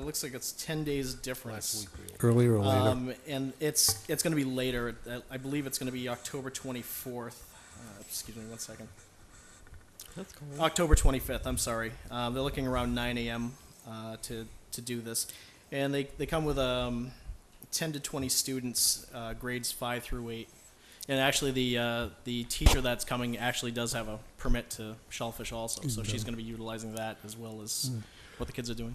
looks like it's 10 days difference. Earlier or later? And it's going to be later. I believe it's going to be October 24th. Excuse me one second. That's cool. October 25th, I'm sorry. They're looking around 9 a.m. To do this. And they come with 10 to 20 students, grades 5 through 8. And actually, the teacher that's coming actually does have a permit to shellfish also, so she's going to be utilizing that as well as what the kids are doing.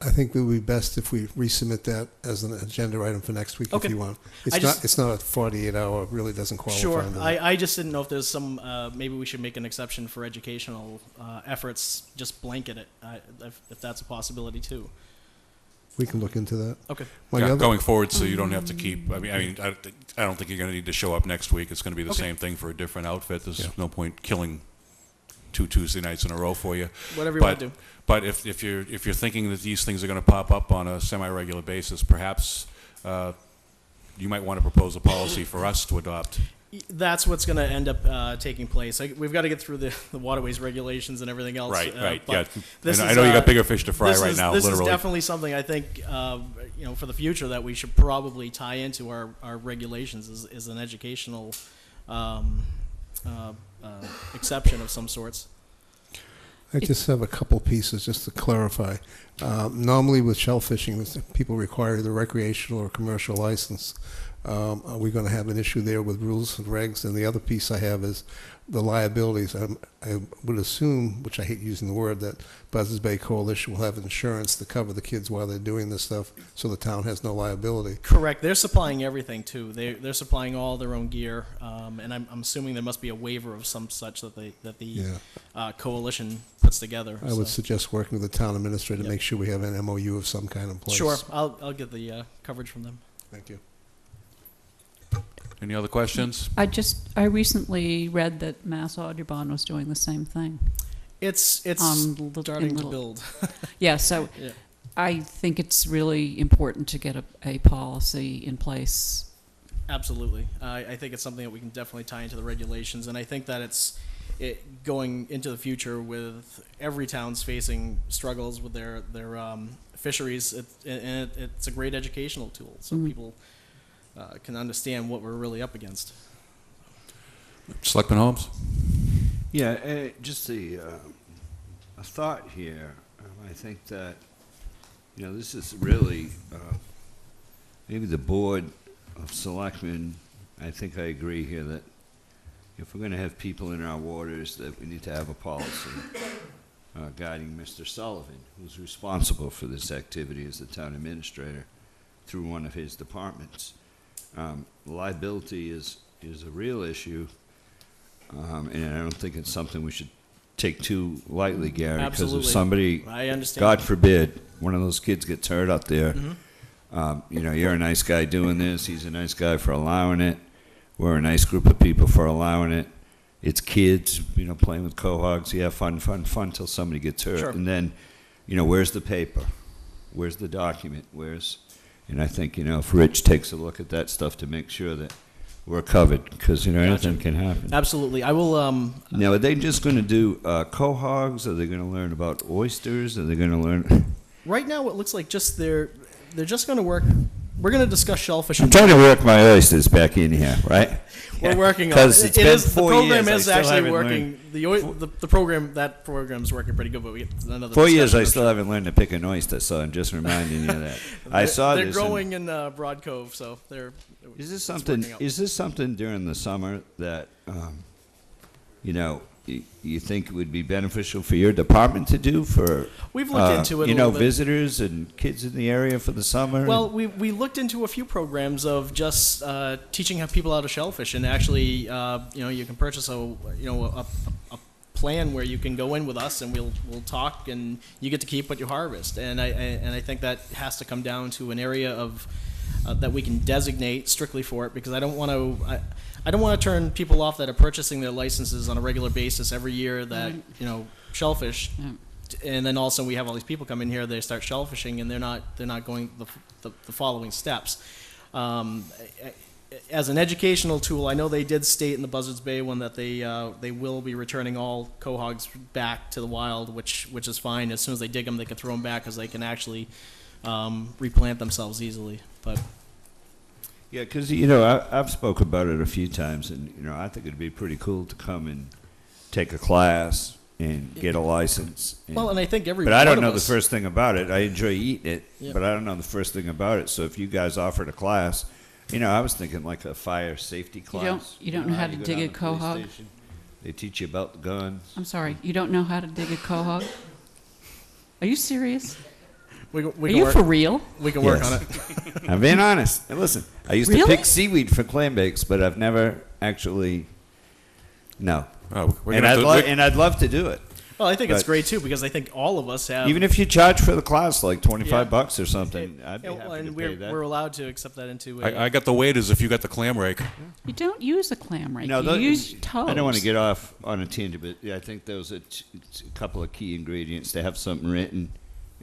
I think it would be best if we resubmit that as an agenda item for next week if you want. It's not a 48-hour, really doesn't qualify. Sure. I just didn't know if there's some, maybe we should make an exception for educational efforts, just blanket it, if that's a possibility too. We can look into that. Okay. Going forward, so you don't have to keep. I don't think you're going to need to show up next week. It's going to be the same thing for a different outfit. There's no point killing 2 Tuesday nights in a row for you. Whatever you want to do. But if you're thinking that these things are going to pop up on a semi-regular basis, perhaps you might want to propose a policy for us to adopt. That's what's going to end up taking place. We've got to get through the waterways regulations and everything else. Right, right, but yeah. I know you got bigger fish to fry right now, this literally. is definitely something I think, for the future that we should probably tie into our regulations is an educational exception of some sorts. I just have a couple pieces just to clarify. Normally with shell fishing, people require the recreational or commercial license. Are we going to have an issue there with rules and regs? And the other piece I have is the liabilities. I would assume, which I hate using the word, that Buzzards Bay Coalition will have insurance to cover the kids while they're doing this stuff, so the town has no liability. Correct. They're supplying everything too. They're supplying all their own gear, and I'm assuming there must be a waiver of some such that the coalition puts together. I would suggest working with the town administrator to Yep. make sure we have an MOU of some kind in place. Sure, I'll get the coverage from them. Thank you. Any other questions? I recently read that Mass Audubon was doing the same thing. It's starting to build. Yeah, so Yeah. I think it's really important to get a policy in place. Absolutely. I think it's something that we can definitely tie into the regulations, and I think that it's going into the future with every town's facing struggles with their fisheries. It's a great educational tool, so people can understand what we're really up against. Selectman Holmes? Yeah, just a thought here. I think that, this is really, maybe the Board of Selectmen, I think I agree here that if we're going to have people in our waters, that we need to have a policy guiding Mr. Sullivan, who's responsible for this activity as the town administrator through one of his departments. Liability is a real issue, and I don't think it's something we should take too lightly, Gary, because Absolutely. if somebody, I understand. God forbid, one of those kids gets hurt out there, Mhm. You're a nice guy doing this, he's a nice guy for allowing it, we're a nice group of people for allowing it, it's kids, playing with cohogs, yeah, fun till somebody gets hurt. Sure. And then, where's the paper? Where's the document? And I think, if Rich takes a look at that stuff to make sure that we're covered, because, anything can happen. Absolutely. I will. Now, are they just going to do cohogs? Are they going to learn about oysters? Are they going to learn? Right now, it looks like they're just going to work. We're going to discuss shellfish. I'm trying to work my oysters back in here, right? We're working on it. Because it's been 4 The program years, is I still actually haven't working. The program's working pretty good, but we get another. 4 years, discussion I of still haven't learned to pick an oyster, so I'm just reminding you of that. I saw they're this. growing in Broad Cove, so they're. Is this it's something? working out. Is this something during the summer that you think it would be beneficial for your department to do for? We've looked into it a little bit. Visitors and kids in the area for the summer. Well, we looked into a few programs of just teaching how people how to shellfish, and actually, you can purchase a plan where you can go in with us, and we'll talk, and you get to keep what you harvest. And I think that has to come down to an area of that we can designate strictly for it, because I don't want to turn people off that are purchasing their licenses on a regular basis every year that shellfish. Yeah. And then also we have all these people come in here, they start shellfishing, and they're not going the following steps. As an educational tool, I know they did state in the Buzzards Bay one that they will be returning all cohogs back to the wild, which is fine. As soon as they dig them, they can throw them back, because they can actually replant themselves easily. But yeah, because I've spoke about it a few times, and I think it'd be pretty cool to come and take a class and get a license. And I think But I don't know the first thing about it. I enjoy eating it, but I don't know the first thing about it. So if you guys offered a class, I was thinking like a fire safety class. You don't know how to you go dig down a to the police quahog? station, they teach you about the guns. I'm sorry, you don't know how to dig a quahog? Are you serious? we Are can you work, for real? we can work Yes. on it. I'm being honest. And listen, I used to Really? pick seaweed for clam bakes, but I've never actually. No. Oh, we're And gonna I'd love to do it. Well, I think it's But- great too, because I think all of us have. Even if you charge for the class like $25 Yeah. or something, I'd be Yeah, happy and to we're pay that. we're allowed to accept that into. I got the weight as if you got the clam rake. You don't use a clam rake. No, you use toes. I don't want to get off on a tangent, but yeah, I think those are a couple of key ingredients to have something written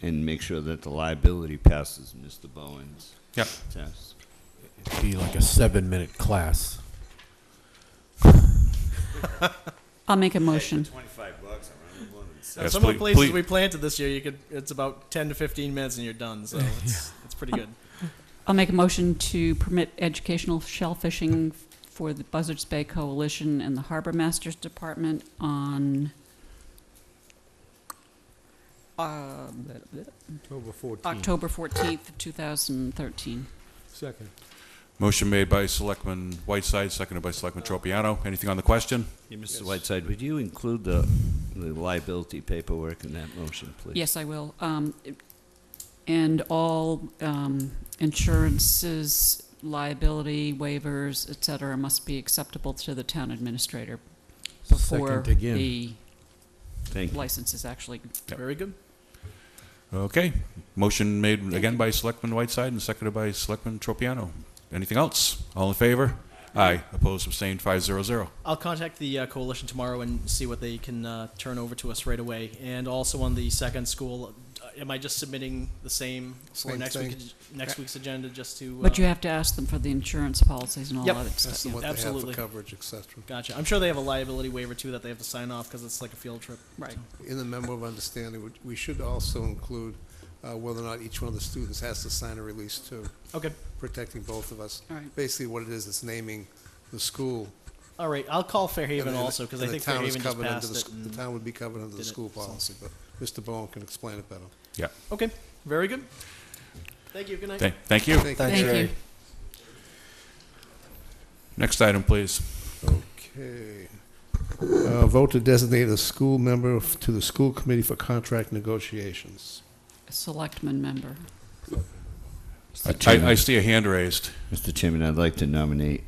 and make sure that the liability passes Mr. Bowen's Yep. test. It'd be like a 7-minute class. I'll make a motion. 25 bucks, I'm willing to Yes, Some of the please- places please- we planted this year, it's about 10 to 15 minutes and you're done. So it's pretty good. I'll make a motion to permit educational shell fishing for the Buzzards Bay Coalition and the Harbor Masters Department on October 14th. October 14th, 2013. Second. Motion made by Selectman Whiteside, seconded by Selectman Tropiano. Anything on the question? Hey, Mr. Whiteside, would you include the liability paperwork in that motion, please? Yes, I will. And all insurances, liability waivers, et cetera, must be acceptable to the town administrator before Second again. the Thank you. license is actually. Very good. Okay. Motion made again by Selectman Whiteside and seconded by Selectman Tropiano. Anything else? All in favor? Aye. Opposed, abstained, 500. I'll contact the coalition tomorrow and see what they can turn over to us right away. And also on the second school, am I just submitting the same for Same next thing. next week's agenda just to? But you have to ask them for the insurance policies and all Yep. that That's stuff. the yeah. what they have Absolutely. for coverage, et cetera. Gotcha. I'm sure they have a liability waiver too that they have to sign off because it's like a field trip. Right. In the memo of understanding, we should also include whether or not each one of the students has to sign a release too, Okay. protecting both of us. All right. Basically, what it is, it's naming the school. All right. I'll call Fairhaven and- also because I and the think town is Fairhaven just covered under passed the it. sc- and- The town would be covered under the did it, school so. policy, but Mr. Bowen can explain it better. Yeah. Okay. Very good. Thank you. Good night. Thank you. Thank Thank you. Next item, please. Okay. Vote to designate a school member to the school committee for contract negotiations. A selectman member. I see a hand raised. Mr. Chairman, I'd like to nominate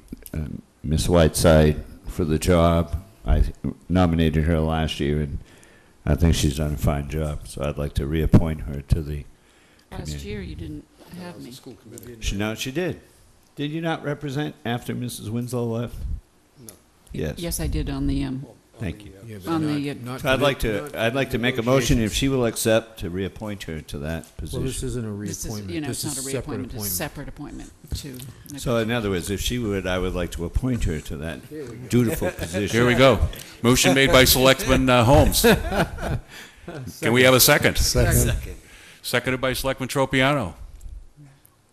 Ms. Whiteside for the job. I nominated her last year, and I think she's done a fine job, so I'd like to reappoint her to the Last committee. year, you didn't have The me. school committee. She did. Did you not represent after Mrs. Winslow left? No. Yes. Yes, I did on the, Thank you. Yeah, On but the, not So I'd like not I'd like to make a motion, if she will accept, to reappoint her to that Well, this position. isn't a this is, reappointment. you know, This it's not is a separate reappointment, it's a appointment. separate appointment to. So in other words, if she would, I would like to appoint her to that dutiful position. Here we go. Motion made by Selectman Holmes. Can we have a second? Second. Seconded by Selectman Tropiano.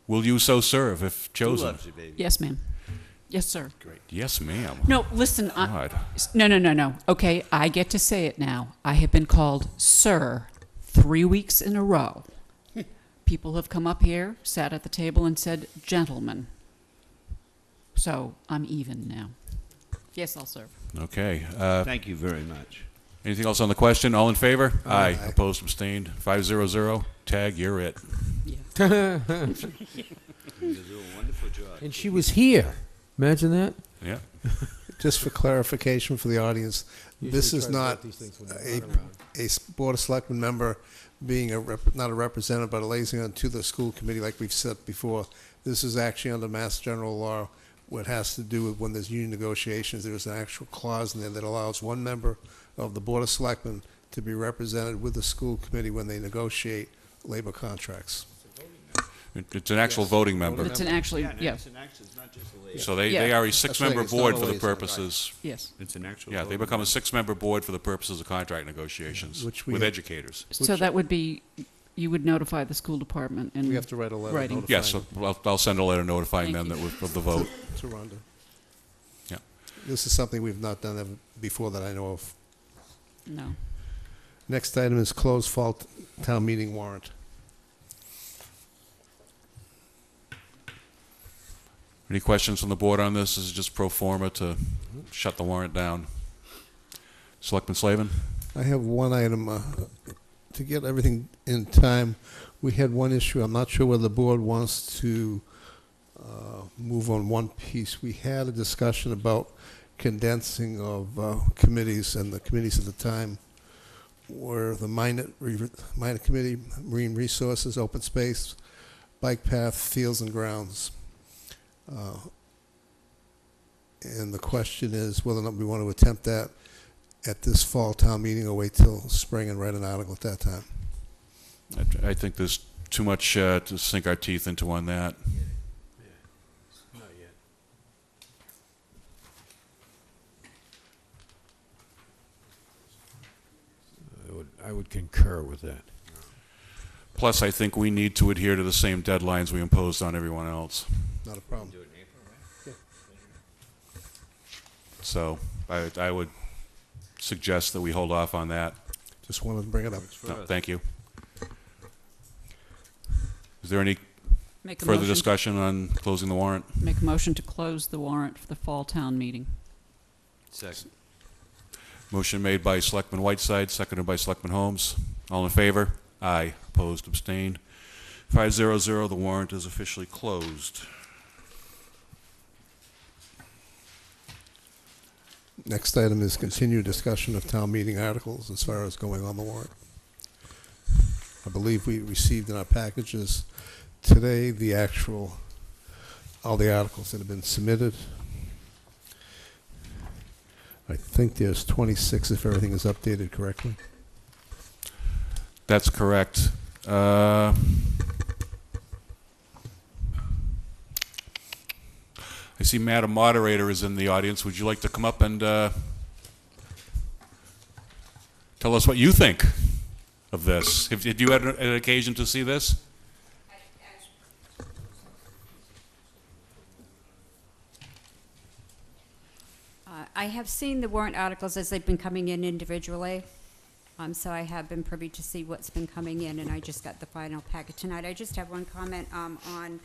Will you so serve if Who chosen? loves you, baby? Yes, ma'am. Yes, sir. Yes, ma'am. No, listen, God. no. Okay, I get to say it now. I have been called sir 3 weeks in a row. People have come up here, sat at the table, and said, gentlemen. So I'm even now. Yes, I'll serve. Okay. Thank you very much. Anything else on the question? All in favor? Aye. Opposed, abstained, 500. Tag, you're it. You do a wonderful job. And she was here. Imagine that. Yeah. Just for clarification for the audience, this Usually is try to not vote these things when a, they're not around. Board of Selectmen member being not a representative, but a liaison to the school committee like we've said before. This is actually under Mass General Law, what has to do with when there's union negotiations. There's an actual clause in there that allows one member of the Board of Selectmen to be represented with the school committee when they negotiate labor contracts. It's an actual voting member. It's an actually, yeah, It's an action, it's not just a liaison. So they Yeah. are a That's six-member right, it's not board a for the liaison, right. purposes. yes. It's an actual. Yeah, they voting become a member. six-member board for the purposes of contract negotiations Which we with have- educators. So that would be, you would notify the school department and. We have to write a letter Writing. notifying Yes, so I'll send a letter notifying Thank them you. that of the vote. to Rhonda. Yeah. This is something we've not done ever before that I know of. No. Next item is closed fall town meeting warrant. Any questions from the board on this? This is just pro forma to shut the warrant down. Selectman Slavin? I have one item, to get everything in time. We had one issue, I'm not sure whether the board wants to move on one piece. We had a discussion about condensing of committees, and the committees at the time were the minor committee, marine resources, open space, bike path, fields and grounds. And the question is whether or not we want to attempt that at this fall town meeting or wait till spring and write an article at that time. I think there's too much to sink our teeth into on that. Not yet. I would concur with that. Plus, I think we need to adhere to the same deadlines we imposed on everyone else. Not a problem. So I would suggest that we hold off on that. Just wanted to bring it up. No, thank you. Is there any Make a further motion- discussion on closing the warrant? Make a motion to close the warrant for the fall town meeting. Second. Motion made by Selectman Whiteside, seconded by Selectman Holmes. All in favor? Aye. Opposed, abstained. 500, the warrant is officially closed. Next item is continued discussion of town meeting articles as far as going on the warrant. I believe we received in our packages today all the articles that have been submitted. I think there's 26 if everything is updated correctly. That's correct. I see Madam Moderator is in the audience. Would you like to come up and tell us what you think of this? Did you have an occasion to see this? I have seen the warrant articles as they've been coming in individually. So I have been privy to see what's been coming in, and I just got the final packet tonight. I just have one comment on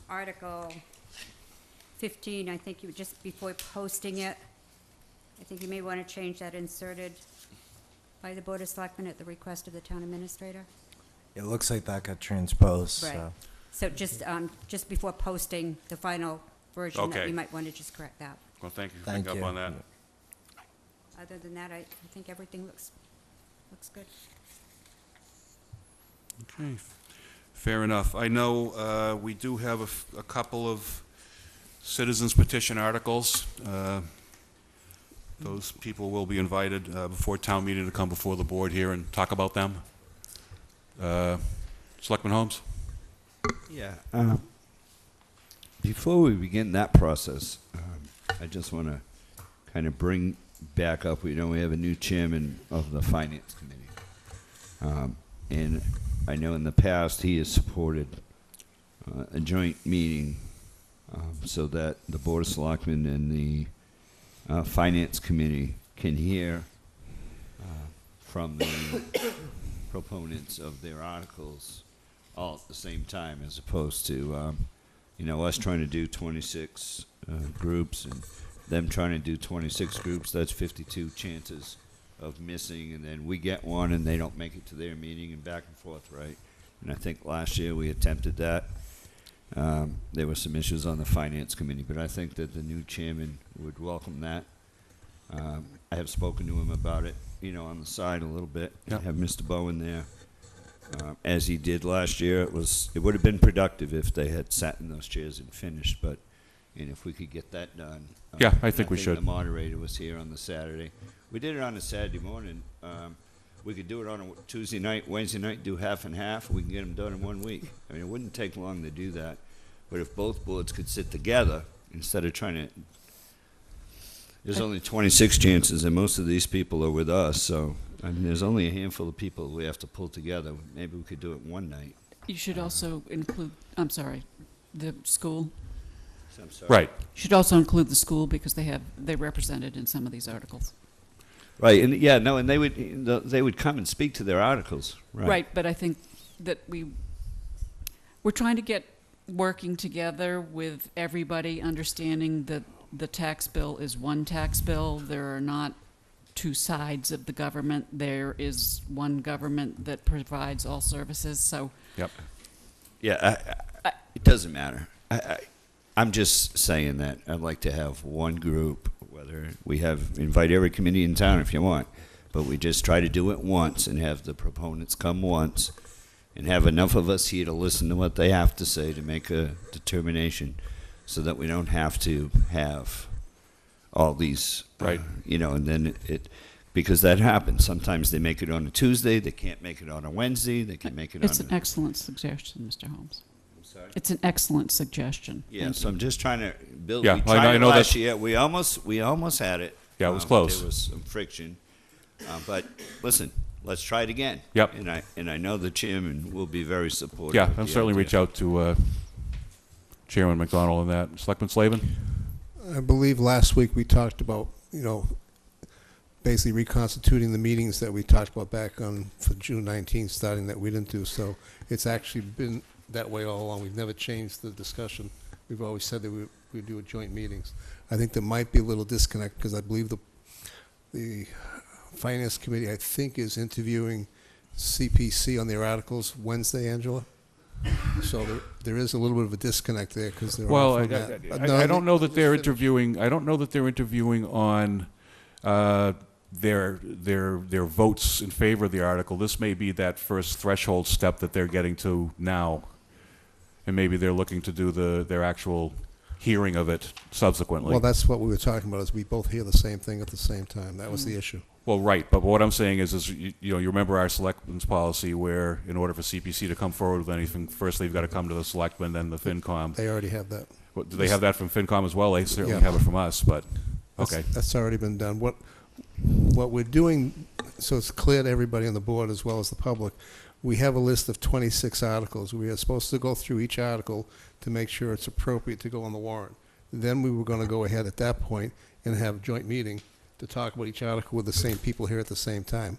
Article 15. I think you just before posting it, I think you may want to change that inserted by the Board of Selectmen at the request of the town administrator. It looks like that got transposed, Right. so. So just before posting the final version, that Okay. you might want to just correct that. Well, thank you for Thank picking up you. on that. Other than that, I think everything looks good. Okay, fair enough. I know we do have a couple of citizens petition articles. Those people will be invited before town meeting to come before the board here and talk about them. Selectman Holmes? Yeah. Before we begin that process, I just want to kind of bring back up, we have a new chairman of the Finance Committee. And I know in the past he has supported a joint meeting so that the Board of Selectmen and the Finance Committee can hear from the proponents of their articles all at the same time, as opposed to us trying to do 26 groups and them trying to do 26 groups. That's 52 chances of missing, and then we get one and they don't make it to their meeting, and back and forth, right? And I think last year we attempted that. There were some issues on the Finance Committee, but I think that the new chairman would welcome that. I have spoken to him about it, on the side a little bit. Yep. Have Mr. Bowen there. As he did last year, it would have been productive if they had sat in those chairs and finished, and if we could get that done. Yeah, I think we should. The moderator was here on the Saturday. We did it on a Saturday morning. We could do it on a Tuesday night, Wednesday night, do half and half. We can get them done in 1 week. I mean, it wouldn't take long to do that. But if both boards could sit together, instead of trying to... There's only 26 chances, and most of these people are with us, so there's only a handful of people we have to pull together. Maybe we could do it one night. You should also include, the school. So I'm sorry. Right. You should also include the school because they're represented in some of these articles. Right, and and they would come and speak to their articles. Right, but I think that we're trying to get working together with everybody, understanding that the tax bill is one tax bill. There are not two sides of the government. There is one government that provides all services. So, Yep. Yeah, it doesn't matter. I'm just saying that I'd like to have one group, whether invite every committee in town if you want, but we just try to do it once and have the proponents come once and have enough of us here to listen to what they have to say to make a determination so that we don't have to have all these, Right. And then because that happens. Sometimes they make it on a Tuesday, they can't make it on a Wednesday, they can make it it's on an excellent suggestion, Mr. Holmes. I'm sorry? It's an excellent suggestion. Yeah, Thank so you. I'm just trying to build. Yeah, We I tried know it last that's- year. We almost had it. Yeah, it was close. There was some friction, but listen, let's try it again. Yep. And I know the chairman will be very supportive. Yeah, of I'll the certainly idea. reach out to Chairman McDonald on that. Selectman Slavin? I believe last week we talked about, basically reconstituting the meetings that we talked about back on for June 19th, starting that we didn't do. So it's actually been that way all along. We've never changed the discussion. We've always said that we do joint meetings. I think there might be a little disconnect because I believe the Finance Committee, I think, is interviewing CPC on their articles Wednesday, Angela. So there is a little bit of a disconnect there because they're Well, off on that. I don't know that they're interviewing. I don't know that they're interviewing on their votes in favor of the article. This may be that first threshold step that they're getting to now, and maybe they're looking to do their actual hearing of it subsequently. Well, that's what we were talking about, is we both hear the same thing at the same time. That was the issue. Well, right, but what I'm saying is you remember our selectmen's policy where in order for CPC to come forward with anything, first they've got to come to the selectmen, then the FinCom. They already have that. What, do they have that from FinCom as well? They certainly Yeah. have it from us, but, okay. That's already been done. What we're doing, so it's clear to everybody on the board as well as the public, we have a list of 26 articles. We are supposed to go through each article to make sure it's appropriate to go on the warrant. Then we were going to go ahead at that point and have a joint meeting to talk about each article with the same people here at the same time.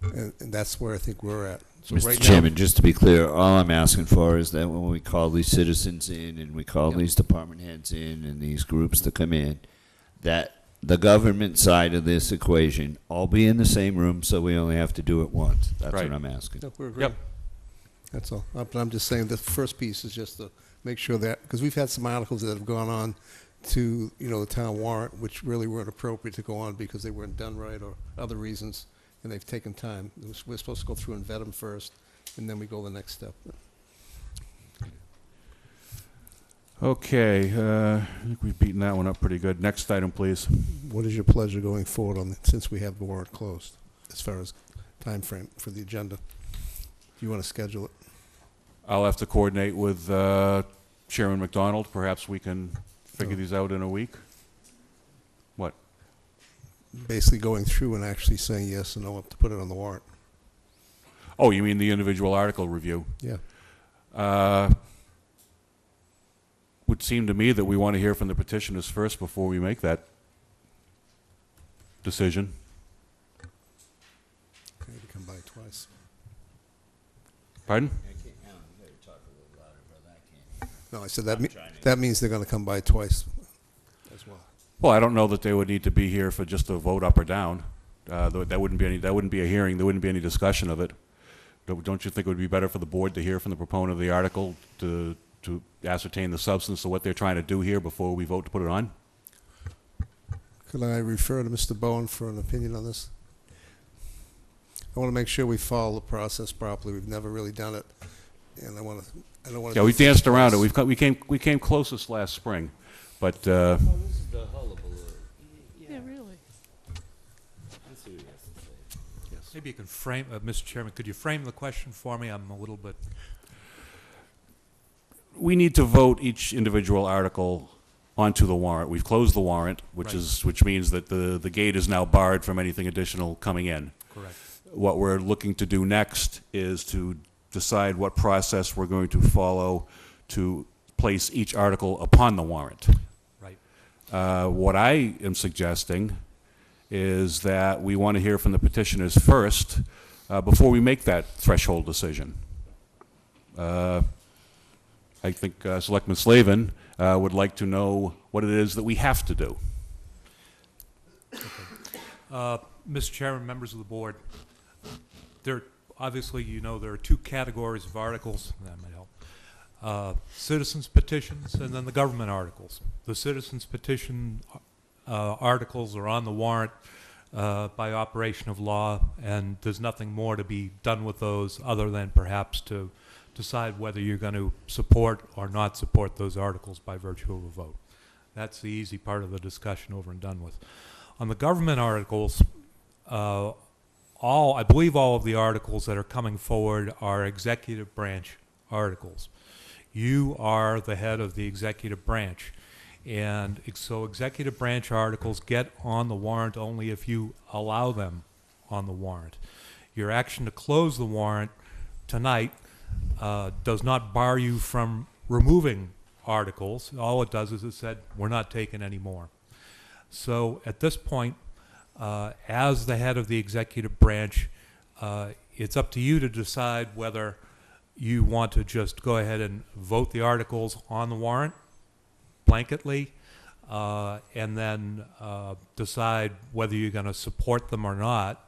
And that's where I think we're at. So Mr. right Chairman, now, just to be clear, all I'm asking for is that when we call these citizens in and we call these department heads in and these groups to come in, that the government side of this equation all be in the same room so we only have to do it once. That's Right. what I'm asking. no, we're agreeing. Yep. That's all. But I'm just saying the first piece is just to make sure that, because we've had some articles that have gone on to, the town warrant, which really weren't appropriate to go on because they weren't done right or other reasons, and they've taken time. We're supposed to go through and vet them first, and then we go the next step. Okay, I think we've beaten that one up pretty good. Next item, please. What is your pleasure going forward on, since we have the warrant closed, as far as time frame for the agenda? Do you want to schedule it? I'll have to coordinate with Chairman McDonald. Perhaps we can figure these out in a week. What? Basically going through and actually saying yes and no to put it on the warrant. Oh, you mean the individual article review? Yeah. Would seem to me that we want to hear from the petitioners first before we make that decision. I need to come by twice. Pardon? No, I said that means they're going to come by twice as well. Well, I don't know that they would need to be here for just a vote up or down. That wouldn't be a hearing. There wouldn't be any discussion of it. Don't you think it would be better for the board to hear from the proponent of the article to ascertain the substance of what they're trying to do here before we vote to put it on? Could I refer to Mr. Bowen for an opinion on this? I want to make sure we follow the process properly. We've never really done it, and I don't want to. Yeah, we danced around it. We came closest last spring, but This is the hullabaloo. Yeah, really. Let's see what he has to say. Maybe you can frame, Mr. Chairman, could you frame the question for me? I'm a little bit... we need to vote each individual article onto the warrant. We've closed the warrant, which means that the gate is now barred from anything additional coming in. Correct. What we're looking to do next is to decide what process we're going to follow to place each article upon the warrant. Right. What I am suggesting is that we want to hear from the petitioners first before we make that threshold decision. I think Selectman Slavin would like to know what it is that we have to do. Mr. Chairman, members of the board, obviously, there are two categories of articles, that might help. Citizens petitions and then the government articles. The citizens petition articles are on the warrant by operation of law, and there's nothing more to be done with those other than perhaps to decide whether you're going to support or not support those articles by virtue of a vote. That's the easy part of the discussion over and done with. On the government articles, I believe all of the articles that are coming forward are executive branch articles. You are the head of the executive branch, and so executive branch articles get on the warrant only if you allow them on the warrant. Your action to close the warrant tonight does not bar you from removing articles. All it does is it said, we're not taking any more. So at this point, as the head of the executive branch, it's up to you to decide whether you want to just go ahead and vote the articles on the warrant blanketly, and then decide whether you're going to support them or not.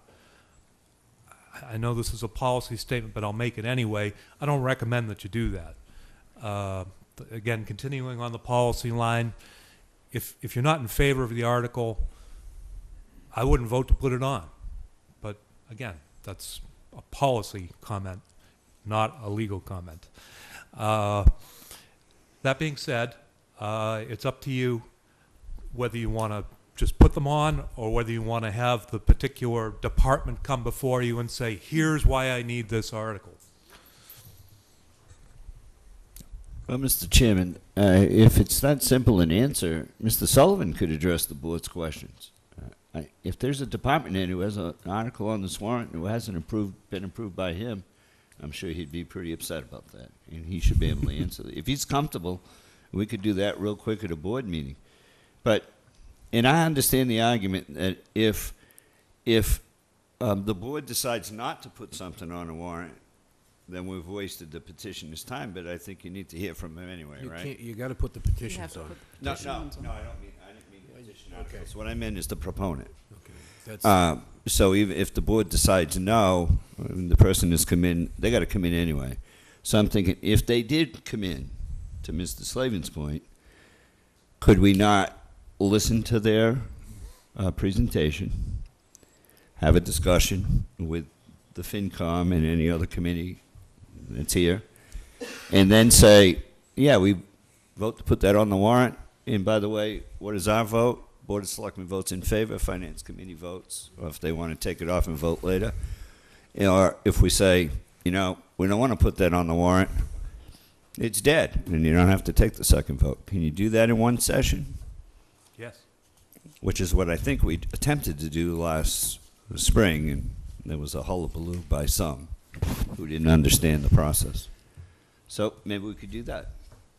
I know this is a policy statement, but I'll make it anyway. I don't recommend that you do that. Again, continuing on the policy line, if you're not in favor of the article, I wouldn't vote to put it on. But again, that's a policy comment, not a legal comment. That being said, it's up to you whether you want to just put them on or whether you want to have the particular department come before you and say, here's why I need this article. Well, Mr. Chairman, if it's that simple an answer, Mr. Sullivan could address the board's questions. If there's a department head who has an article on this warrant who hasn't been approved by him, I'm sure he'd be pretty upset about that, and he should be able to answer that. If he's comfortable, we could do that real quick at a board meeting. And I understand the argument that if the board decides not to put something on a warrant, then we've wasted the petitioner's time, but I think you need to hear from him anyway, right? You got to put the petitions on. No, I didn't mean petition articles. What I meant is the proponent. Okay. That's So if the board decides no, the person has come in, they got to come in anyway. So I'm thinking, if they did come in, to Mr. Slavin's point, could we not listen to their presentation, have a discussion with the FinCom and any other committee that's here, and then say, yeah, we vote to put that on the warrant, and by the way, what is our vote? Board of Selectmen votes in favor, Finance Committee votes, or if they want to take it off and vote later. Or if we say, we don't want to put that on the warrant, it's dead, and you don't have to take the second vote. Can you do that in one session? Yes. Which is what I think we attempted to do last spring, and there was a hullabaloo by some who didn't understand the process. So maybe we could do that.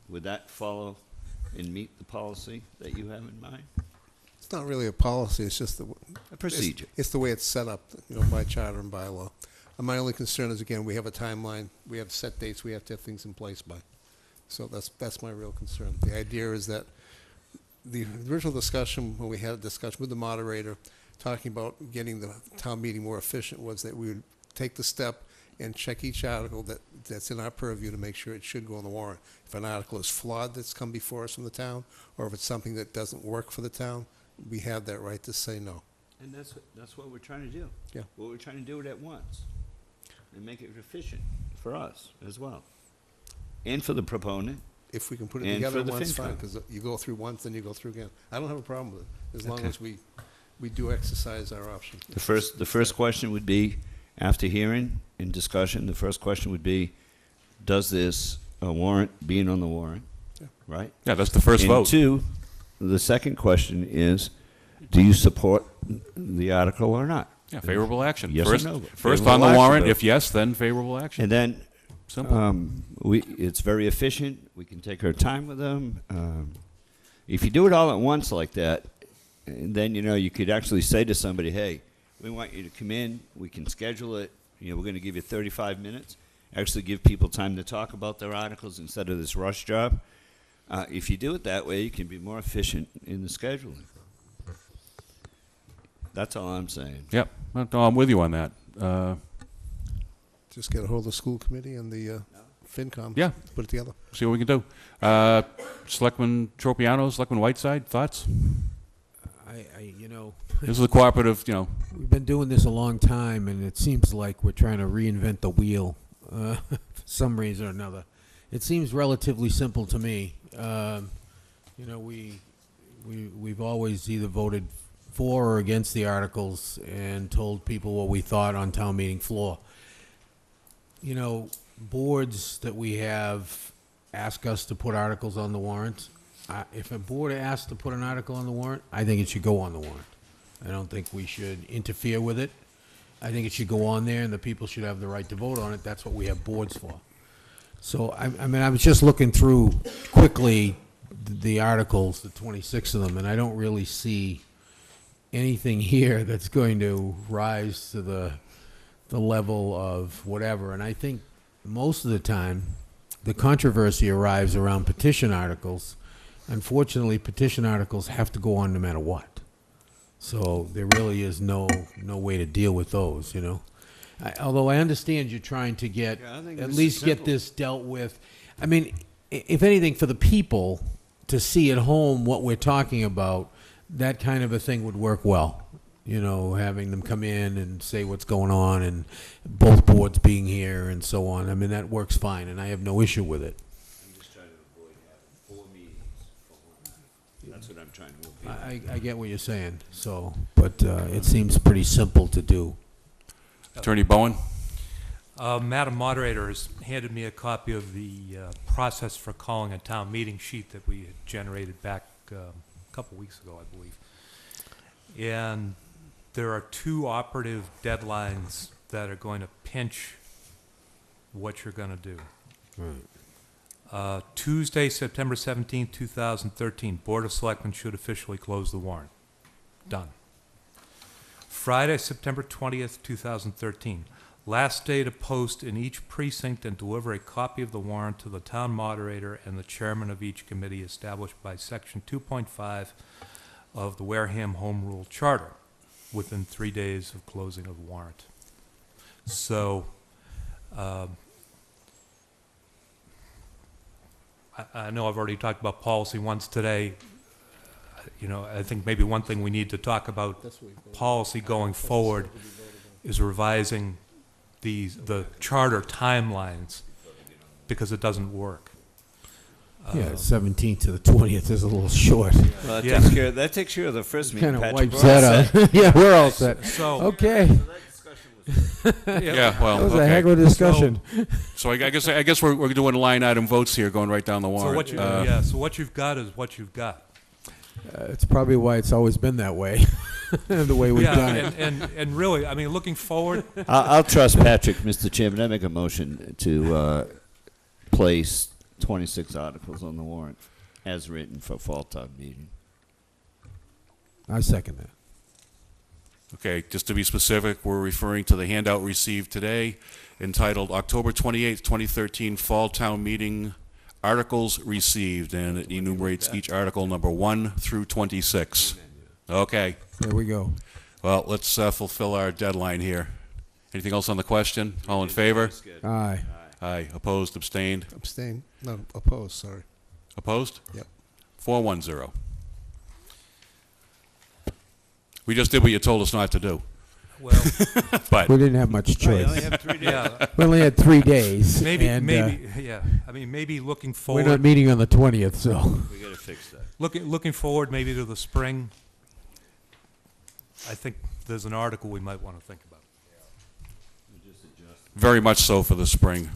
Would that follow and meet the policy that you have in mind? It's not really a policy, it's just A procedure. It's the way it's set up, by charter and bylaw. And my only concern is, again, we have a timeline, we have set dates, we have to have things in place by. So that's my real concern. The idea is that the original discussion, when we had a discussion with the moderator, talking about getting the town meeting more efficient, was that we would take the step and check each article that's in our purview to make sure it should go on the warrant. If an article is flawed that's come before us from the town, or if it's something that doesn't work for the town, we have that right to say no. And that's what we're trying to do. Yeah. Well, we're trying to do it at once and make it efficient for us as well, and for the proponent. If we can put it And together for the once, FinCom. fine, because you go through once, then you go through again. I don't have a problem with it, as long Okay. as we do exercise our option. The first question would be, after hearing and discussion, the first question would be, does this warrant being on the warrant, Yeah. right? Yeah, that's the first And vote. two, the second question is, do you support the article or not? Yeah, favorable action. Yes or First, no? first Favorable on the action warrant. vote. If yes, then favorable action. And then Simple. it's very efficient. We can take our time with them. If you do it all at once like that, and then you could actually say to somebody, "Hey, we want you to come in. We can schedule it. We're going to give you 35 minutes. Actually, give people time to talk about their articles instead of this rush job." If you do it that way, you can be more efficient in the scheduling. That's all I'm saying. Yep, no, I'm with you on that. Just get a hold of the school committee and the FinCom. Yeah. Put it together. See what we can do. Selectman Tropiano, Selectman Whiteside, thoughts? This is a cooperative, We've been doing this a long time, and it seems like we're trying to reinvent the wheel for some reason or another. It seems relatively simple to me. We've always either voted for or against the articles and told people what we thought on town meeting floor. Boards that we have ask us to put articles on the warrant. If a board asks to put an article on the warrant, I think it should go on the warrant. I don't think we should interfere with it. I think it should go on there, and the people should have the right to vote on it. That's what we have boards for. So, I mean, I was just looking through quickly the articles, the 26 of them, and I don't really see anything here that's going to rise to the level of whatever. And I think most of the time, the controversy arrives around petition articles. Unfortunately, petition articles have to go on no matter what. So there really is no way to deal with those, you know. Although I understand you're trying to get, at least get this dealt with. I mean, if anything, for the people to see at home what we're talking about, that kind of a thing would work well. You know, having them come in and say what's going on, and both boards being here and so on. I mean, that works fine, and I have no issue with it. I'm just trying to avoid having 4 meetings for one. That's what I'm trying to avoid. I get what you're saying, so, but it seems pretty simple to do. Attorney Bowen? Madam Moderator has handed me a copy of the process for calling a town meeting sheet that we had generated back a couple weeks ago, I believe. And there are 2 operative deadlines that are going to pinch what you're going to do. Right. Tuesday, September 17th, 2013, Board of Selectmen should officially close the warrant. Done. Friday, September 20th, 2013, last day to post in each precinct and deliver a copy of the warrant to the town moderator and the chairman of each committee established by Section 2.5 of the Wareham Home Rule Charter within 3 days of closing of the warrant. So, I know I've already talked about policy once today. You know, I think maybe one thing we need to talk about policy going forward is revising the charter timelines, because it doesn't work. Yeah, 17th to the 20th is a little short. Well, Yeah. that takes care of the first meeting. Kind of Patrick. wipes We're all that set. out. Yeah, we're all set. So, Okay. Yeah, well, That was okay. a heck of a discussion. So I guess we're doing line item votes here, going right down the warrant. so what you, so what you've got is what you've got. It's probably why it's always been that way, the way we've done it. And really, I mean, looking forward, I'll trust Patrick, Mr. Chairman. I make a motion to place 26 articles on the warrant as written for fall town meeting. I second that. Okay, just to be specific, we're referring to the handout received today entitled October 28th, 2013 Fall Town Meeting Articles Received, and it enumerates each article number 1 through 26. Okay, There we go. well, let's fulfill our deadline here. Anything else on the question? All in favor? Aye. Aye. Opposed, abstained? Abstain. No, opposed, sorry. Opposed? Yep. 410. We just did what you told us not to do. well, But We didn't have much Right, you choice. only have 3 days. yeah, We only had 3 days. maybe, and, yeah. I mean, maybe looking we're not forward, meeting on the 20th, so. We got to fix that. looking forward maybe to the spring. I think there's an article we might want to think about. very much so for the spring.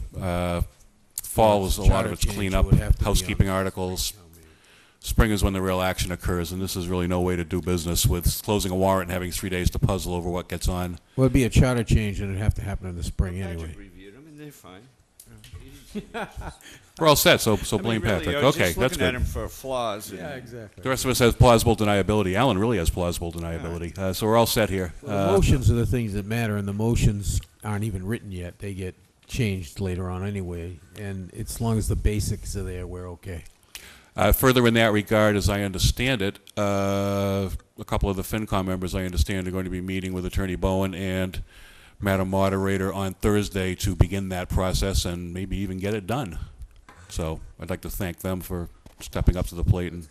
Fall is a lot Charter of its change cleanup, would have to be housekeeping on. articles. Spring is when the real action occurs, and this is really no way to do business with closing a warrant and having 3 days to puzzle over what gets on. Well, it'd be a charter change, and it'd have to happen in the spring anyway. Patrick reviewed them, and they're fine. We're all set, so I mean, blame really, Patrick. I was Okay, just that's looking at good. them for flaws. and- exactly. The rest of us has plausible deniability. Alan really has plausible deniability. So we're all set here. The motions are the things that matter, and the motions aren't even written yet. They get changed later on anyway, and as long as the basics are there, we're okay. Further in that regard, as I understand it, a couple of the FinCom members, I understand, are going to be meeting with Attorney Bowen and Madam Moderator on Thursday to begin that process and maybe even get it done. So I'd like to thank them for stepping up to the plate and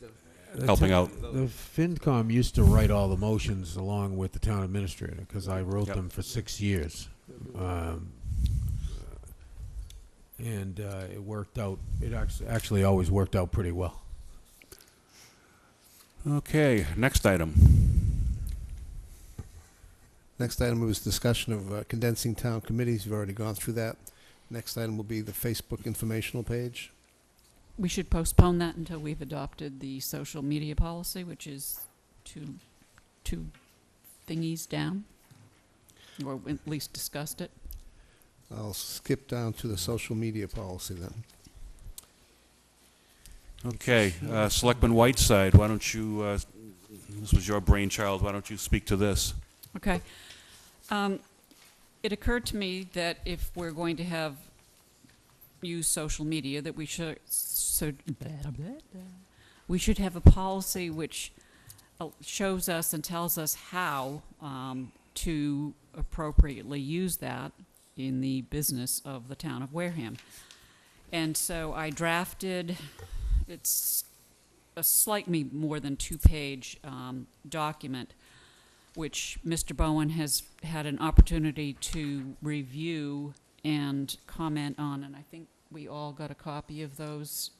helping out. The FinCom used to write all the motions along with the town administrator, because I wrote Yep. them for 6 years. And it worked out, it actually always worked out pretty well. Okay, next item. Next item was discussion of condensing town committees. You've already gone through that. Next item will be the Facebook informational page. We should postpone that until we've adopted the social media policy, which is two thingies down. or at least discussed it. I'll skip down to the social media policy then. Okay, Selectman Whiteside, why don't you, this was your brainchild, why don't you speak to this? Okay. It occurred to me that if we're going to use social media, that we should have a policy which shows us and tells us how to appropriately use that in the business of the town of Wareham. And so I drafted, it's a slightly more than two-page document, which Mr. Bowen has had an opportunity to review and comment on, and I think we all got a copy of those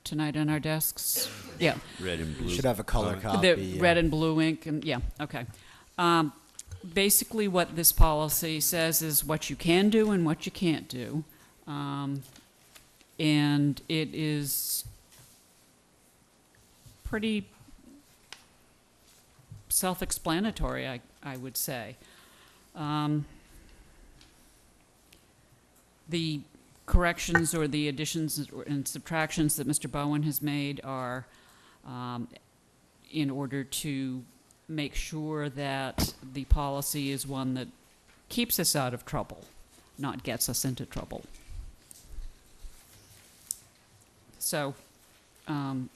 tonight on our desks. Yeah. Red and blue. Should have a color copy. The red and blue ink, and yeah, okay. Basically, what this policy says is what you can do and what you can't do. And it is pretty self-explanatory, I would say. The corrections or the additions and subtractions that Mr. Bowen has made are in order to make sure that the policy is one that keeps us out of trouble, not gets us into trouble. So, Who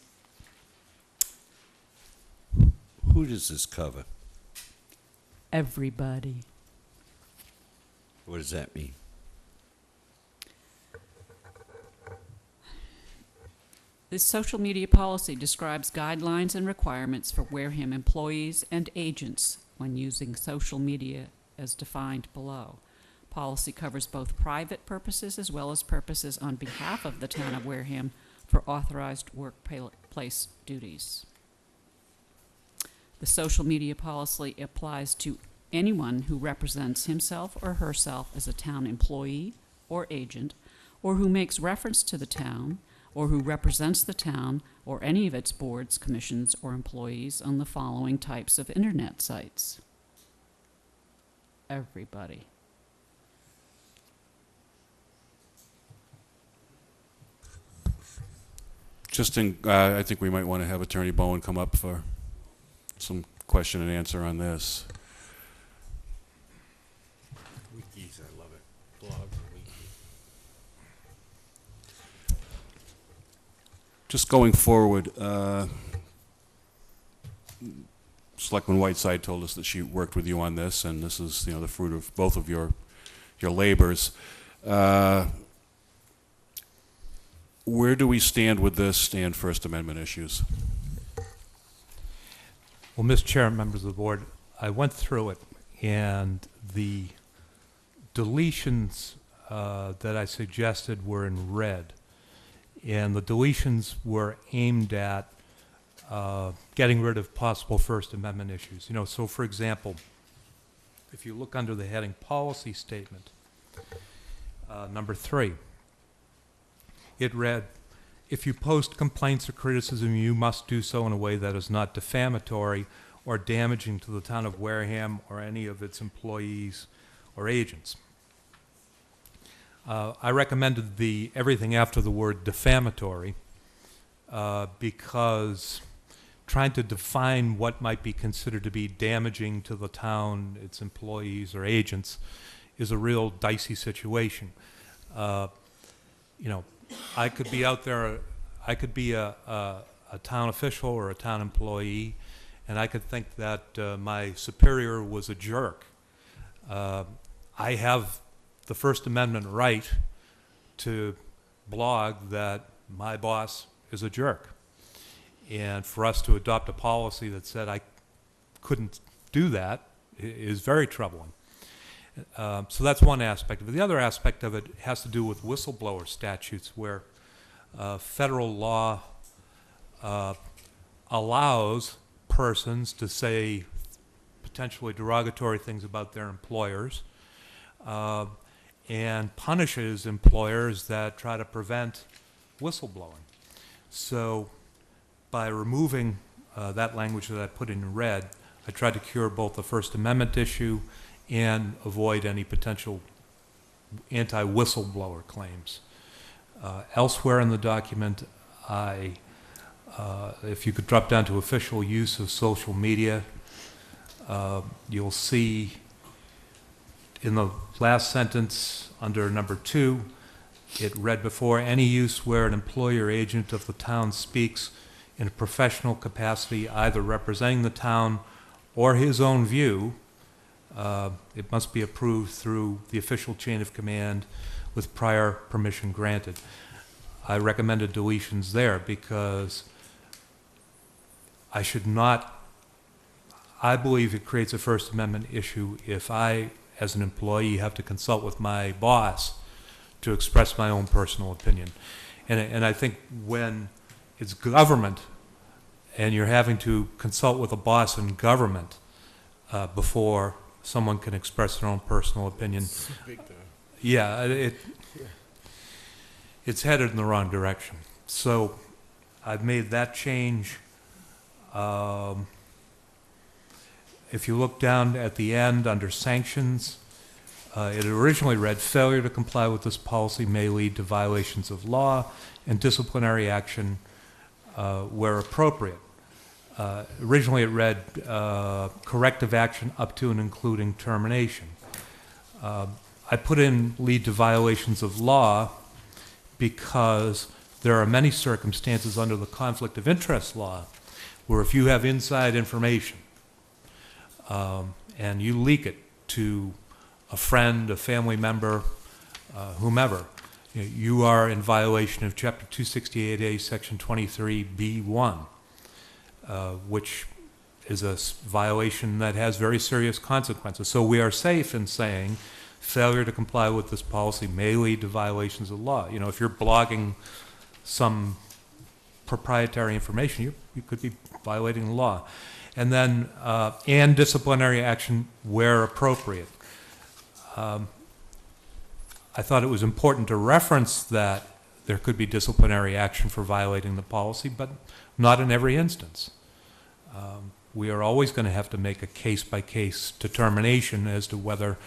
does this cover? everybody. What does that mean? This social media policy describes guidelines and requirements for Wareham employees and agents when using social media as defined below. Policy covers both private purposes as well as purposes on behalf of the town of Wareham for authorized workplace duties. The social media policy applies to anyone who represents himself or herself as a town employee or agent, or who makes reference to the town, or who represents the town or any of its boards, commissions, or employees on the following types of internet sites. Everybody. I think we might want to have Attorney Bowen come up for some question and answer on this. Wikis, I love it. Blog, wiki. Just going forward, Selectman Whiteside told us that she worked with you on this, and this is, the fruit of both of your labors. Where do we stand with this and First Amendment issues? Well, Mr. Chair and members of the board, I went through it, and the deletions that I suggested were in red. And the deletions were aimed at getting rid of possible First Amendment issues. So for example, if you look under the heading Policy Statement, number 3, it read, if you post complaints or criticism, you must do so in a way that is not defamatory or damaging to the town of Wareham or any of its employees or agents. I recommended everything after the word defamatory because trying to define what might be considered to be damaging to the town, its employees or agents, is a real dicey situation. I could be out there, I could be a town official or a town employee, and I could think that my superior was a jerk. I have the First Amendment right to blog that my boss is a jerk. And for us to adopt a policy that said I couldn't do that is very troubling. So that's one aspect of it. The other aspect of it has to do with whistleblower statutes, where federal law allows persons to say potentially derogatory things about their employers and punishes employers that try to prevent whistleblowing. So by removing that language that I put in red, I tried to cure both the First Amendment issue and avoid any potential anti-whistleblower claims. Elsewhere in the document, if you could drop down to official use of social media, you'll see in the last sentence under number 2, it read before, any use where an employee or agent of the town speaks in a professional capacity, either representing the town or his own view, it must be approved through the official chain of command with prior permission granted. I recommended deletions there because I believe it creates a First Amendment issue if I, as an employee, have to consult with my boss to express my own personal opinion. And I think when it's government and you're having to consult with a boss in government before someone can express their own personal opinion, yeah, it's headed in the wrong direction. So I've made that change. If you look down at the end under sanctions, it originally read, failure to comply with this policy may lead to violations of law and disciplinary action where appropriate. Originally it read corrective action up to and including termination. I put in lead to violations of law because there are many circumstances under the conflict of interest law where if you have inside information and you leak it to a friend, a family member, whomever, you are in violation of Chapter 268A, Section 23B1, which is a violation that has very serious consequences. So we are safe in saying failure to comply with this policy may lead to violations of law. You know, if you're blogging some proprietary information, you could be violating the law. And then, and disciplinary action where appropriate. I thought it was important to reference that there could be disciplinary action for violating the policy, but not in every instance. We are always going to have to make a case-by-case determination as to whether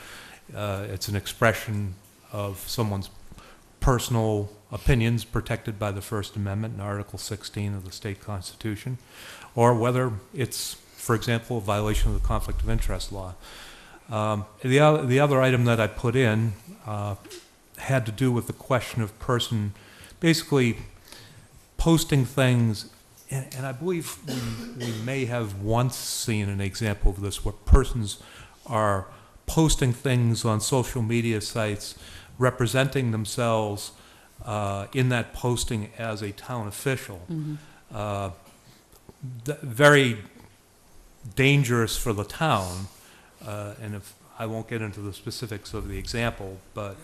it's an expression of someone's personal opinions protected by the First Amendment in Article 16 of the state constitution, or whether it's, for example, a violation of the conflict of interest law. The other item that I put in had to do with the question of person basically posting things, and I believe we may have once seen an example of this where persons are posting things on social media sites representing themselves in that posting as a town official. Mm-hmm. Very dangerous for the town, and if I won't get into the specifics of the example, but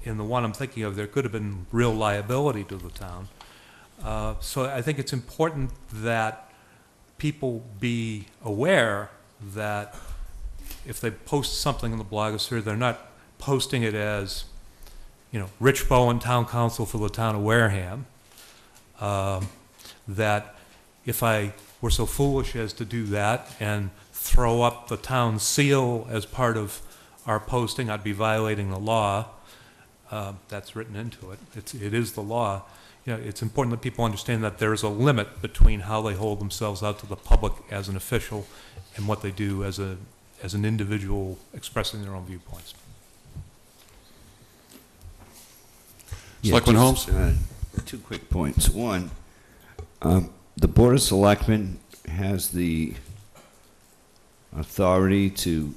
in the one I'm thinking of, there could have been real liability to the town. So I think it's important that people be aware that if they post something in the blogosphere, they're not posting it as, you know, Rich Bowen, Town Council for the town of Wareham. That if I were so foolish as to do that and throw up the town seal as part of our posting, I'd be violating the law. That's written into it. It is the law. You know, it's important that people understand that there's a limit between how they hold themselves out to the public as an official and what they do as an individual expressing their own viewpoints. Selectman Holmes? Two quick points. One, the Board of Selectmen has the authority to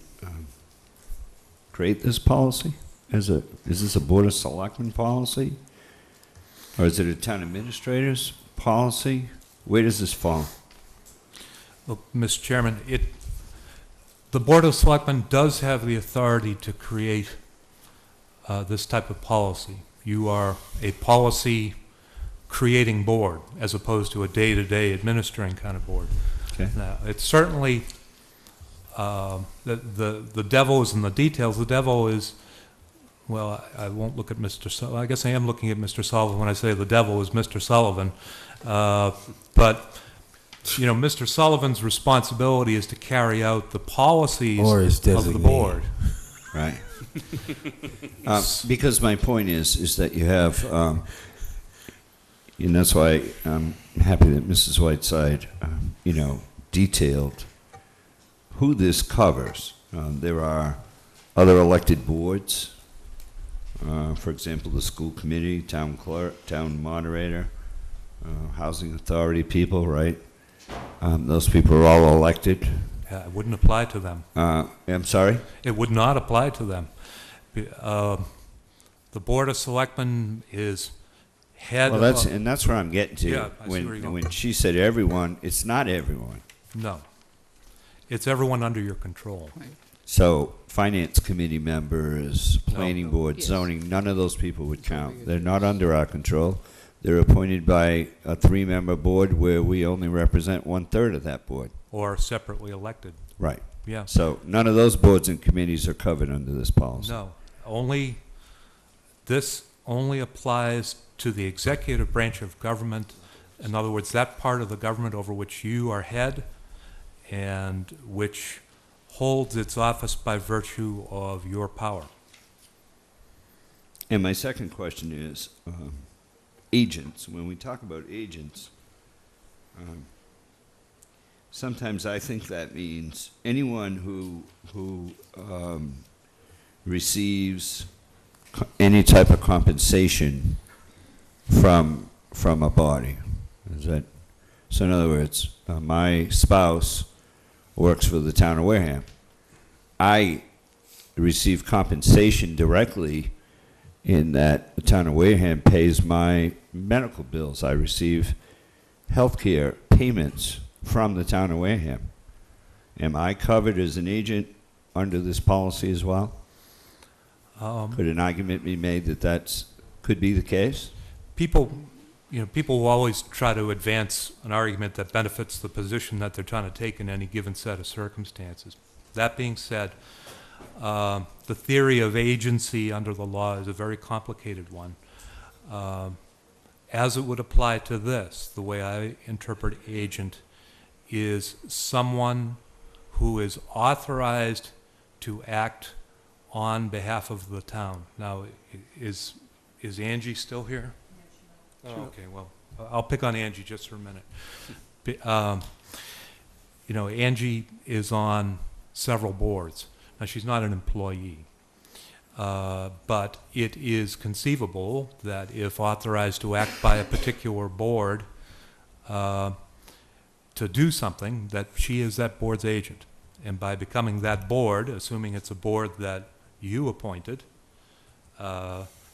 create this policy? Is this a Board of Selectmen policy? Or is it a town administrator's policy? Where does this fall? Well, Mr. Chairman, the Board of Selectmen does have the authority to create this type of policy. You are a policy creating board as opposed to a day-to-day administering kind of board. Okay. Now, it's certainly the devil is in the details. The devil is, well, I won't look at Mr. Sullivan. I guess I am looking at Mr. Sullivan when I say the devil is Mr. Sullivan. But you know, Mr. Sullivan's responsibility is to carry out the policies Or his of the designee. board. Right. Because my point is that you have, and that's why I'm happy that Mrs. Whiteside, you know, detailed who this covers. There are other elected boards, for example, the school committee, town clerk, town moderator, housing authority people, right? Those people are all elected. It wouldn't apply to them. I'm sorry? It would not apply to them. The Board of Selectmen is head Well, that's where I'm getting to. Yeah, I see where you're going. When she said everyone, it's not everyone. No. It's everyone under your control. So, finance committee members, planning board, Yes. zoning, none of those people would count. They're not under our control. They're appointed by a 3-member board where we only represent 1/3 of that board. Or separately elected. Right. Yeah. So, none of those boards and committees are covered under this policy. No. This only applies to the executive branch of government. In other words, that part of the government over which you are head and which holds its office by virtue of your power. And my second question is, agents. When we talk about agents, sometimes I think that means anyone who receives any type of compensation from a body. Is that so? In other words, my spouse works for the town of Wareham. I receive compensation directly in that the town of Wareham pays my medical bills. I receive health care payments from the town of Wareham. Am I covered as an agent under this policy as well? Could an argument be made that that's could be the case? People will always try to advance an argument that benefits the position that they're trying to take in any given set of circumstances. That being said, the theory of agency under the law is a very complicated one. As it would apply to this, the way I interpret agent is someone who is authorized to act on behalf of the town. Now, is Angie still here? Oh, okay, well, I'll pick on Angie just for a minute. Angie is on several boards. Now, she's not an employee, but it is conceivable that if authorized to act by a particular board to do something, that she is that board's agent. And by becoming that board, assuming it's a board that you appointed,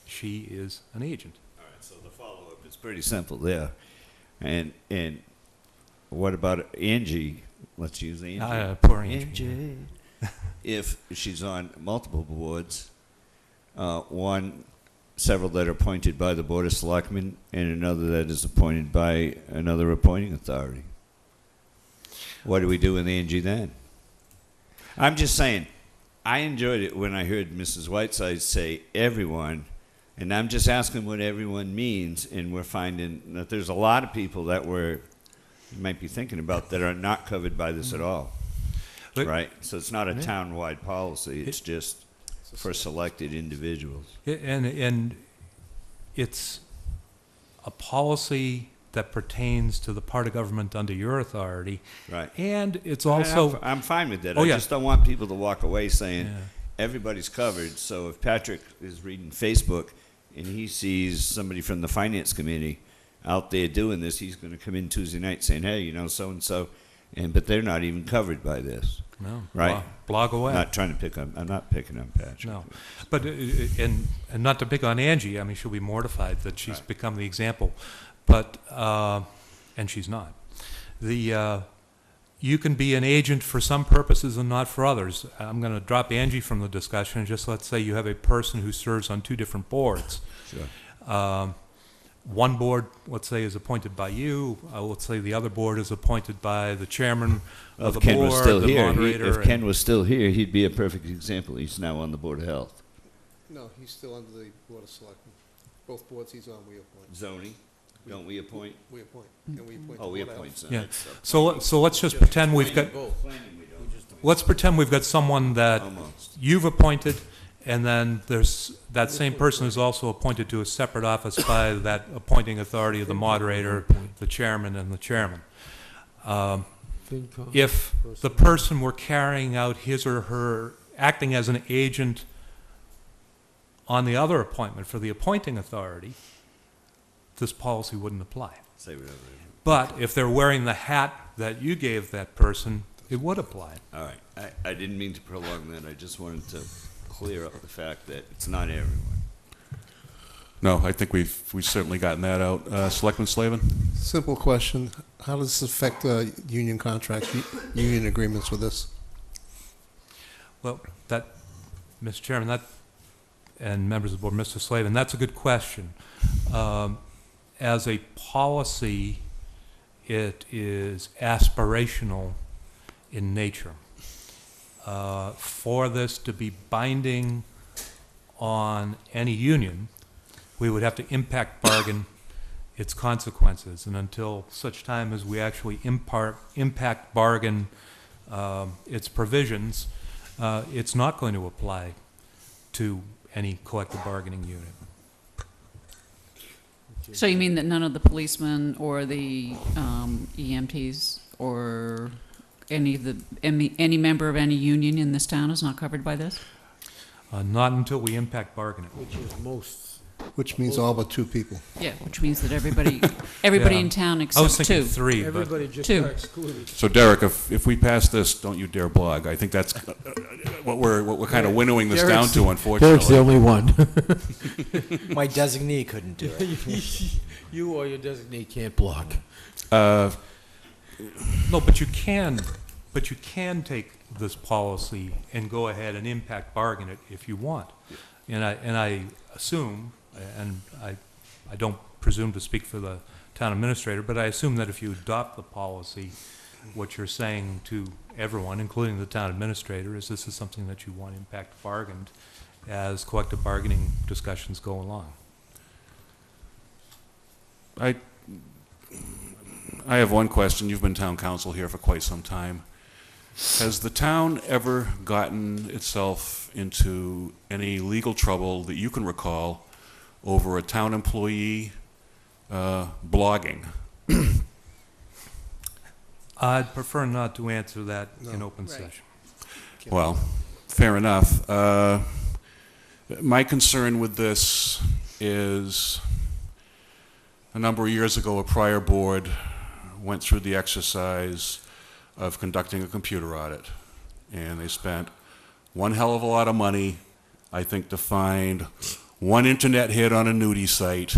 she is an agent. All right, so the follow-up is pretty simple there. And what about Angie? Let's use Angie. Poor Angie. If she's on multiple boards, several that are appointed by the Board of Selectmen, and another that is appointed by another appointing authority. What do we do with Angie then? I'm just saying, I enjoyed it when I heard Mrs. Whiteside say everyone, and I'm just asking what everyone means, and we're finding that there's a lot of people that you might be thinking about that are not covered by this at all. But, right? So it's not a town-wide policy, it's just for selected individuals. And it's a policy that pertains to the part of government under your authority. Right. And it's also... I'm fine with that. Oh, I yeah. just don't want people to walk away saying everybody's covered. So if Patrick is reading Facebook and he sees somebody from the finance committee out there doing this, he's going to come in Tuesday night saying, hey, so-and-so, but they're not even covered by this. No. Right? Blog away. I'm not picking on Patrick. No. But, and not to pick on Angie, I mean, she'll be mortified that she's become the example. But, and she's not. You can be an agent for some purposes and not for others. I'm going to drop Angie from the discussion and just let's say you have a person who serves on 2 different boards. Sure. One board, let's say, is appointed by you. Let's say the other board is appointed by the chairman of the Ken board, was still the here. moderator. If Ken was still here, he'd be a perfect example. He's now on the Board of Health. No, he's still under the Board of Selectmen. Both boards he's on, we appoint. Zoning? Don't we appoint? We appoint. Can we appoint? Oh, the we Board of appoint. Health? Yeah. That's, So let's just pretend we've got, let's pretend we've got someone that Almost. you've appointed, and then there's, that same person is also appointed to a separate office by that appointing authority of the moderator, the chairman, and the chairman. If the person were carrying out his or her, acting as an agent on the other appointment for the appointing authority, this policy wouldn't apply. Say whatever. But if they're wearing the hat that you gave that person, it would apply. All right. I didn't mean to prolong that. I just wanted to clear up the fact that it's not everyone. No, I think we've certainly gotten that out. Selectman Slavin? Simple question. How does this affect union contracts, union agreements with this? Well, that, Mr. Chairman, that, and members of the board, Mr. Slavin, that's a good question. As a policy, it is aspirational in nature. For this to be binding on any union, we would have to impact bargain its consequences, and until such time as we actually impact bargain its provisions, it's not going to apply to any collective bargaining unit. So you mean that none of the policemen or the EMTs or any member of any union in this town is not covered by this? Not until we impact bargain it. Which is most. Which means all but 2 people. Yeah, which means that everybody Yeah. in town I was except thinking 2. 3, but Everybody just Two. got excluded. So Derek, if we pass this, don't you dare blog. I think that's what we're kind of winnowing this down Derek's- to, unfortunately. Derek's the only one. My designee couldn't do it. You or your designee can't block. Uh, no, but you can take this policy and go ahead and impact bargain it if you want. And I assume, and I don't presume to speak for the town administrator, but I assume that if you adopt the policy, what you're saying to everyone, including the town administrator, is this is something that you want impact bargained as collective bargaining discussions go along. I have one question. You've been town council here for quite some time. Has the town ever gotten itself into any legal trouble that you can recall over a town employee blogging? I'd prefer not to answer that in open session. Well, fair enough. My concern with this is a number of years ago, a prior board went through the exercise of conducting a computer audit. And they spent one hell of a lot of money, I think, to find one internet hit on a nudie site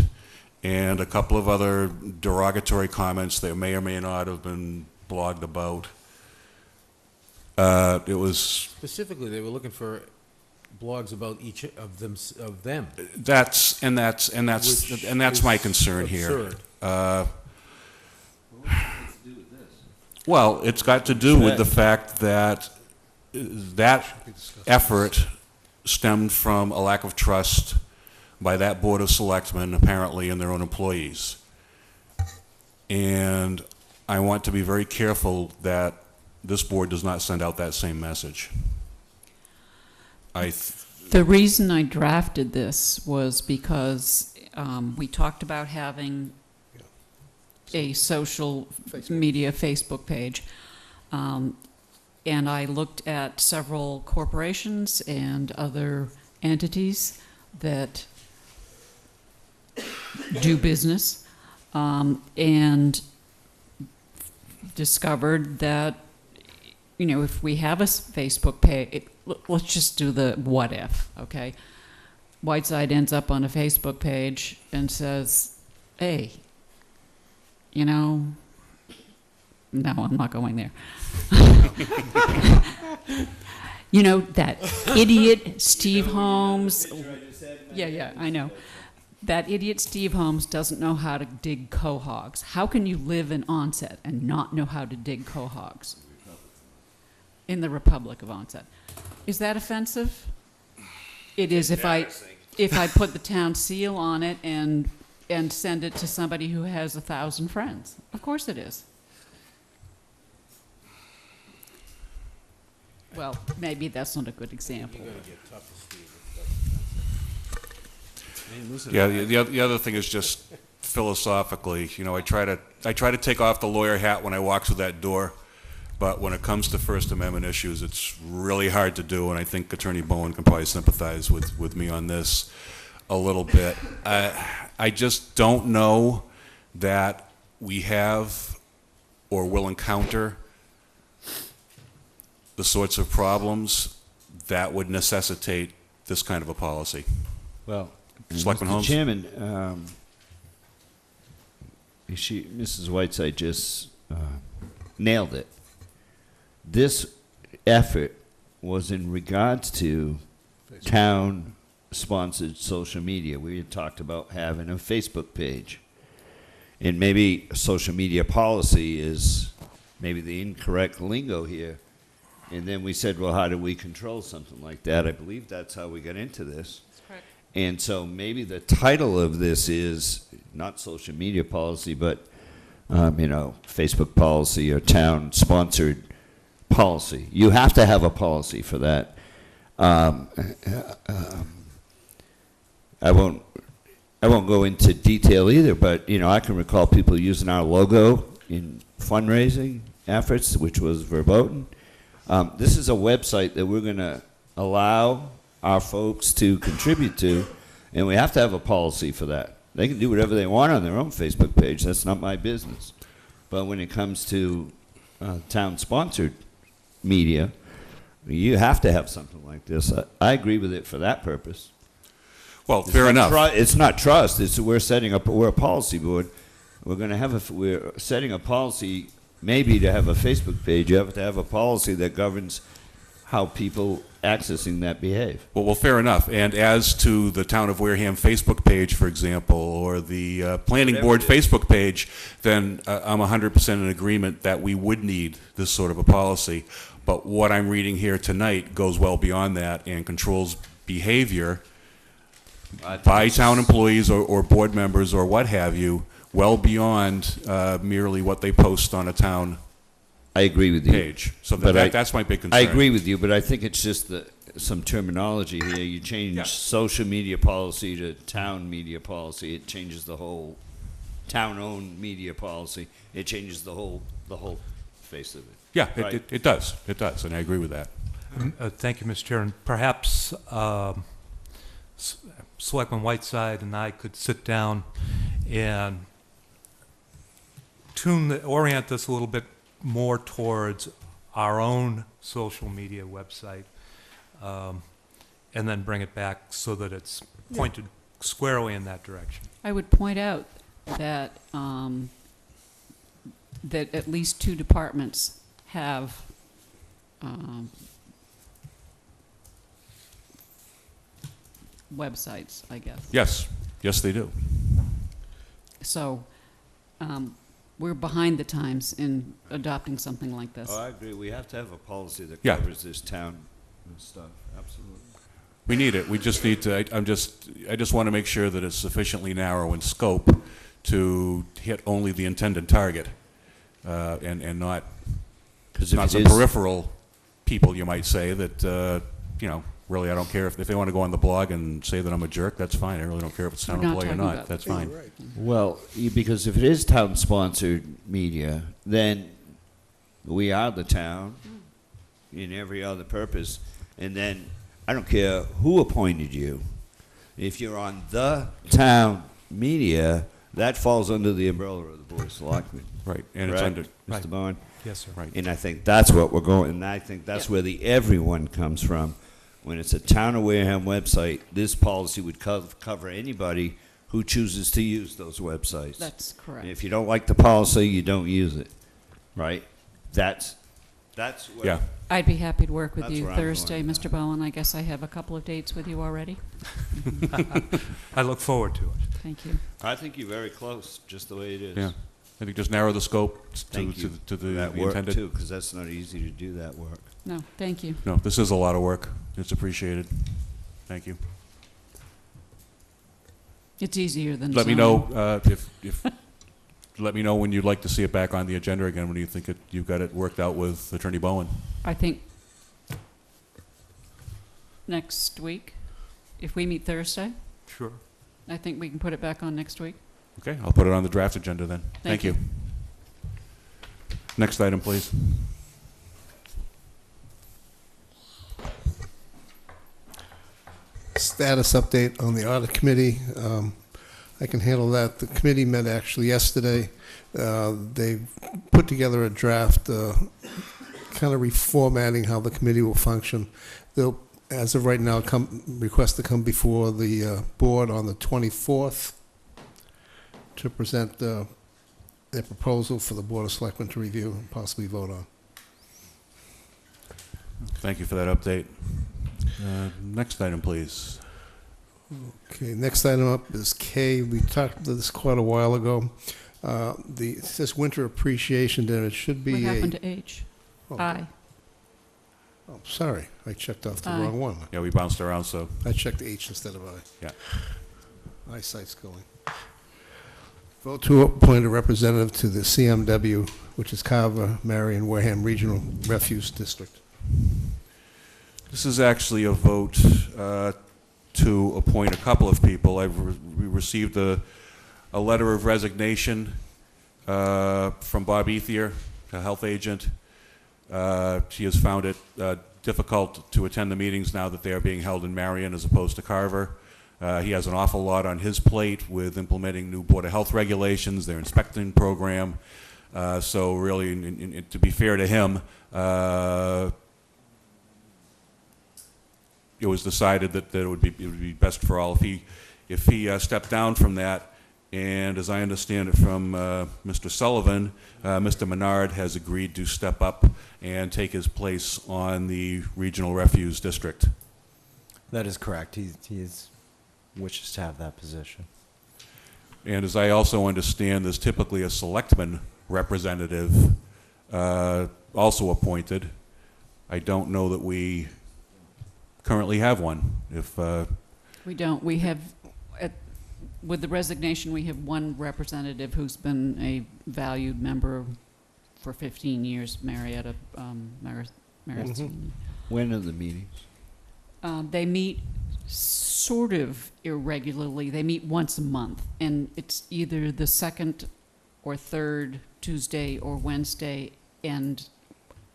and a couple of other derogatory comments that may or may not have been blogged about. It was Specifically, they were looking for blogs about each of them. that's Which my is concern absurd. here. Well, it's got to do with the fact that that effort stemmed from a lack of trust by that Board of Selectmen, apparently, in their own employees. And I want to be very careful that this board does not send out that same message. The reason I drafted this was because we talked about having a social media Facebook page. And I looked at several corporations and other entities that do business, and discovered that, you know, if we have a Facebook page, let's just do the what if, okay? Whiteside ends up on a Facebook page and says, hey, you know, no, I'm not going there. You know, that idiot Steve Holmes. Yeah, I know. That idiot Steve Holmes doesn't know how to dig quahogs. How can you live in Onset and not know how to dig quahogs? In the Republic of Onset. Is that offensive? It is if I put the town seal on it and and send it to somebody who has 1,000 friends. Of course it is. Well, maybe that's not a good example. Yeah, the other thing is just philosophically, you know, I try to take off the lawyer hat when I walk through that door, but when it comes to First Amendment issues, it's really hard to do, and I think Attorney Bowen can probably sympathize with me on this a little bit. I just don't know that we have or will encounter the sorts of problems that would necessitate this kind of a policy. Well, Selectman Mr. Holmes? Chairman, Mrs. Whiteside just nailed it. This effort was in regards to town-sponsored social media. We had talked about having a Facebook page. And maybe social media policy is maybe the incorrect lingo here. And then we said, well, how do we control something like that? I believe that's how we got into this. That's correct. And so maybe the title of this is not social media policy, but, Facebook policy or town-sponsored policy. You have to have a policy for that. I won't go into detail either, but, I can recall people using our logo in fundraising efforts, which was verboten. This is a website that we're going to allow our folks to contribute to, and we have to have a policy for that. They can do whatever they want on their own Facebook page. That's not my business. But when it comes to town-sponsored media, you have to have something like this. I agree with it for that purpose. Well, fair enough. It's not trust. We're a policy board. We're setting a policy. Maybe to have a Facebook page, you have to have a policy that governs how people accessing that behave. Well, fair enough. And as to the Town of Wareham Facebook page, for example, or the Planning Board Facebook page, then I'm 100% in agreement that we would need this sort of a policy. But what I'm reading here tonight goes well beyond that and controls behavior by town employees or board members or what have you, well beyond merely what they post on a town I agree with you. page. So that's my big concern. I agree with you, but I think it's just some terminology here. You change social media policy to town media policy. It changes the whole town-owned media policy. It changes the whole face of it. Yeah, Right? it does. It does, and I agree with that. Thank you, Mr. Chair. And perhaps Selectman Whiteside and I could sit down and orient this a little bit more towards our own social media website, and then bring it back so that it's pointed squarely in that direction. I would point out that that at least 2 departments have websites, I guess. Yes, they do. So we're behind the times in adopting something like this. Oh, I agree. We have to have a policy that Yeah. covers this town stuff. Absolutely. We need it. We just need to. I just want to make sure that it's sufficiently narrow in scope to hit only the intended target, and not some peripheral people, you might say, that really I don't care if they want to go on the blog and say that I'm a jerk. That's fine. I really don't care if it's town We're not employee or talking not. about That's that. fine. Well, because if it is town-sponsored media, then we are the town in every other purpose. And then I don't care who appointed you. If you're on the town media, that falls under the umbrella of the Board of Selectmen. Right, and Correct, it's under Mr. Bowen? Yes, sir. Right. And I think that's what we're going, and I think that's where the everyone comes from. When it's a Town of Wareham website, this policy would cover anybody who chooses to use those websites. That's correct. And if you don't like the policy, you don't use it, right? That's what. Yeah. I'd be happy to work with That's you where I'm going Thursday, with Mr. Bowen. I guess I have a couple of dates with you already. I look forward to it. Thank you. I think you're very close, just the way it is. Yeah. I think just narrow the scope Thank you to for the that work intended. too, because that's not easy to do that work. No, thank you. No, this is a lot of work. It's appreciated. Thank you. It's easier than Let me zoning. know if let me know when you'd like to see it back on the agenda again. When do you think you've got it worked out with Attorney Bowen? I think next week, if we meet Thursday, Sure. I think we can put it back on next week. Okay, I'll put it on the draft agenda then. Thank you. Next item, please. Status update on the audit committee. I can handle that. The committee met actually yesterday. They put together a draft kind of reformatting how the committee will function. They'll, as of right now, request to come before the board on the 24th to present their proposal for the Board of Selectmen to review and possibly vote on. Thank you for that update. Next item, please. Okay, next item up is K. We talked about this quite a while ago. It says Winter Appreciation Dinner. It should be What happened to H? Oh, I. Oh, sorry, I checked off the Aye. wrong one. Yeah, we bounced around, so. I checked H instead of I. Yeah. Eyesight's going. Vote to appoint a representative to the CMW, which is Carver, Marion, Wareham Regional Refuse District. This is actually a vote to appoint a couple of people. We received a letter of resignation from Bob Ethier, a health agent. She has found it difficult to attend the meetings now that they are being held in Marion as opposed to Carver. He has an awful lot on his plate with implementing new Board of Health regulations, their inspecting program. So really, to be fair to him, it was decided that it would be best for all if he stepped down from that. And as I understand it from Mr. Sullivan, Mr. Menard has agreed to step up and take his place on the Regional Refuse District. That is correct. He wishes to have that position. And as I also understand, there's typically a selectman representative also appointed. I don't know that we currently have one. If We don't. We have, with the resignation, we have one representative who's been a valued member for 15 years, Marietta. When are the meetings? They meet sort of irregularly. They meet once a month, and it's either the second or third Tuesday or Wednesday. And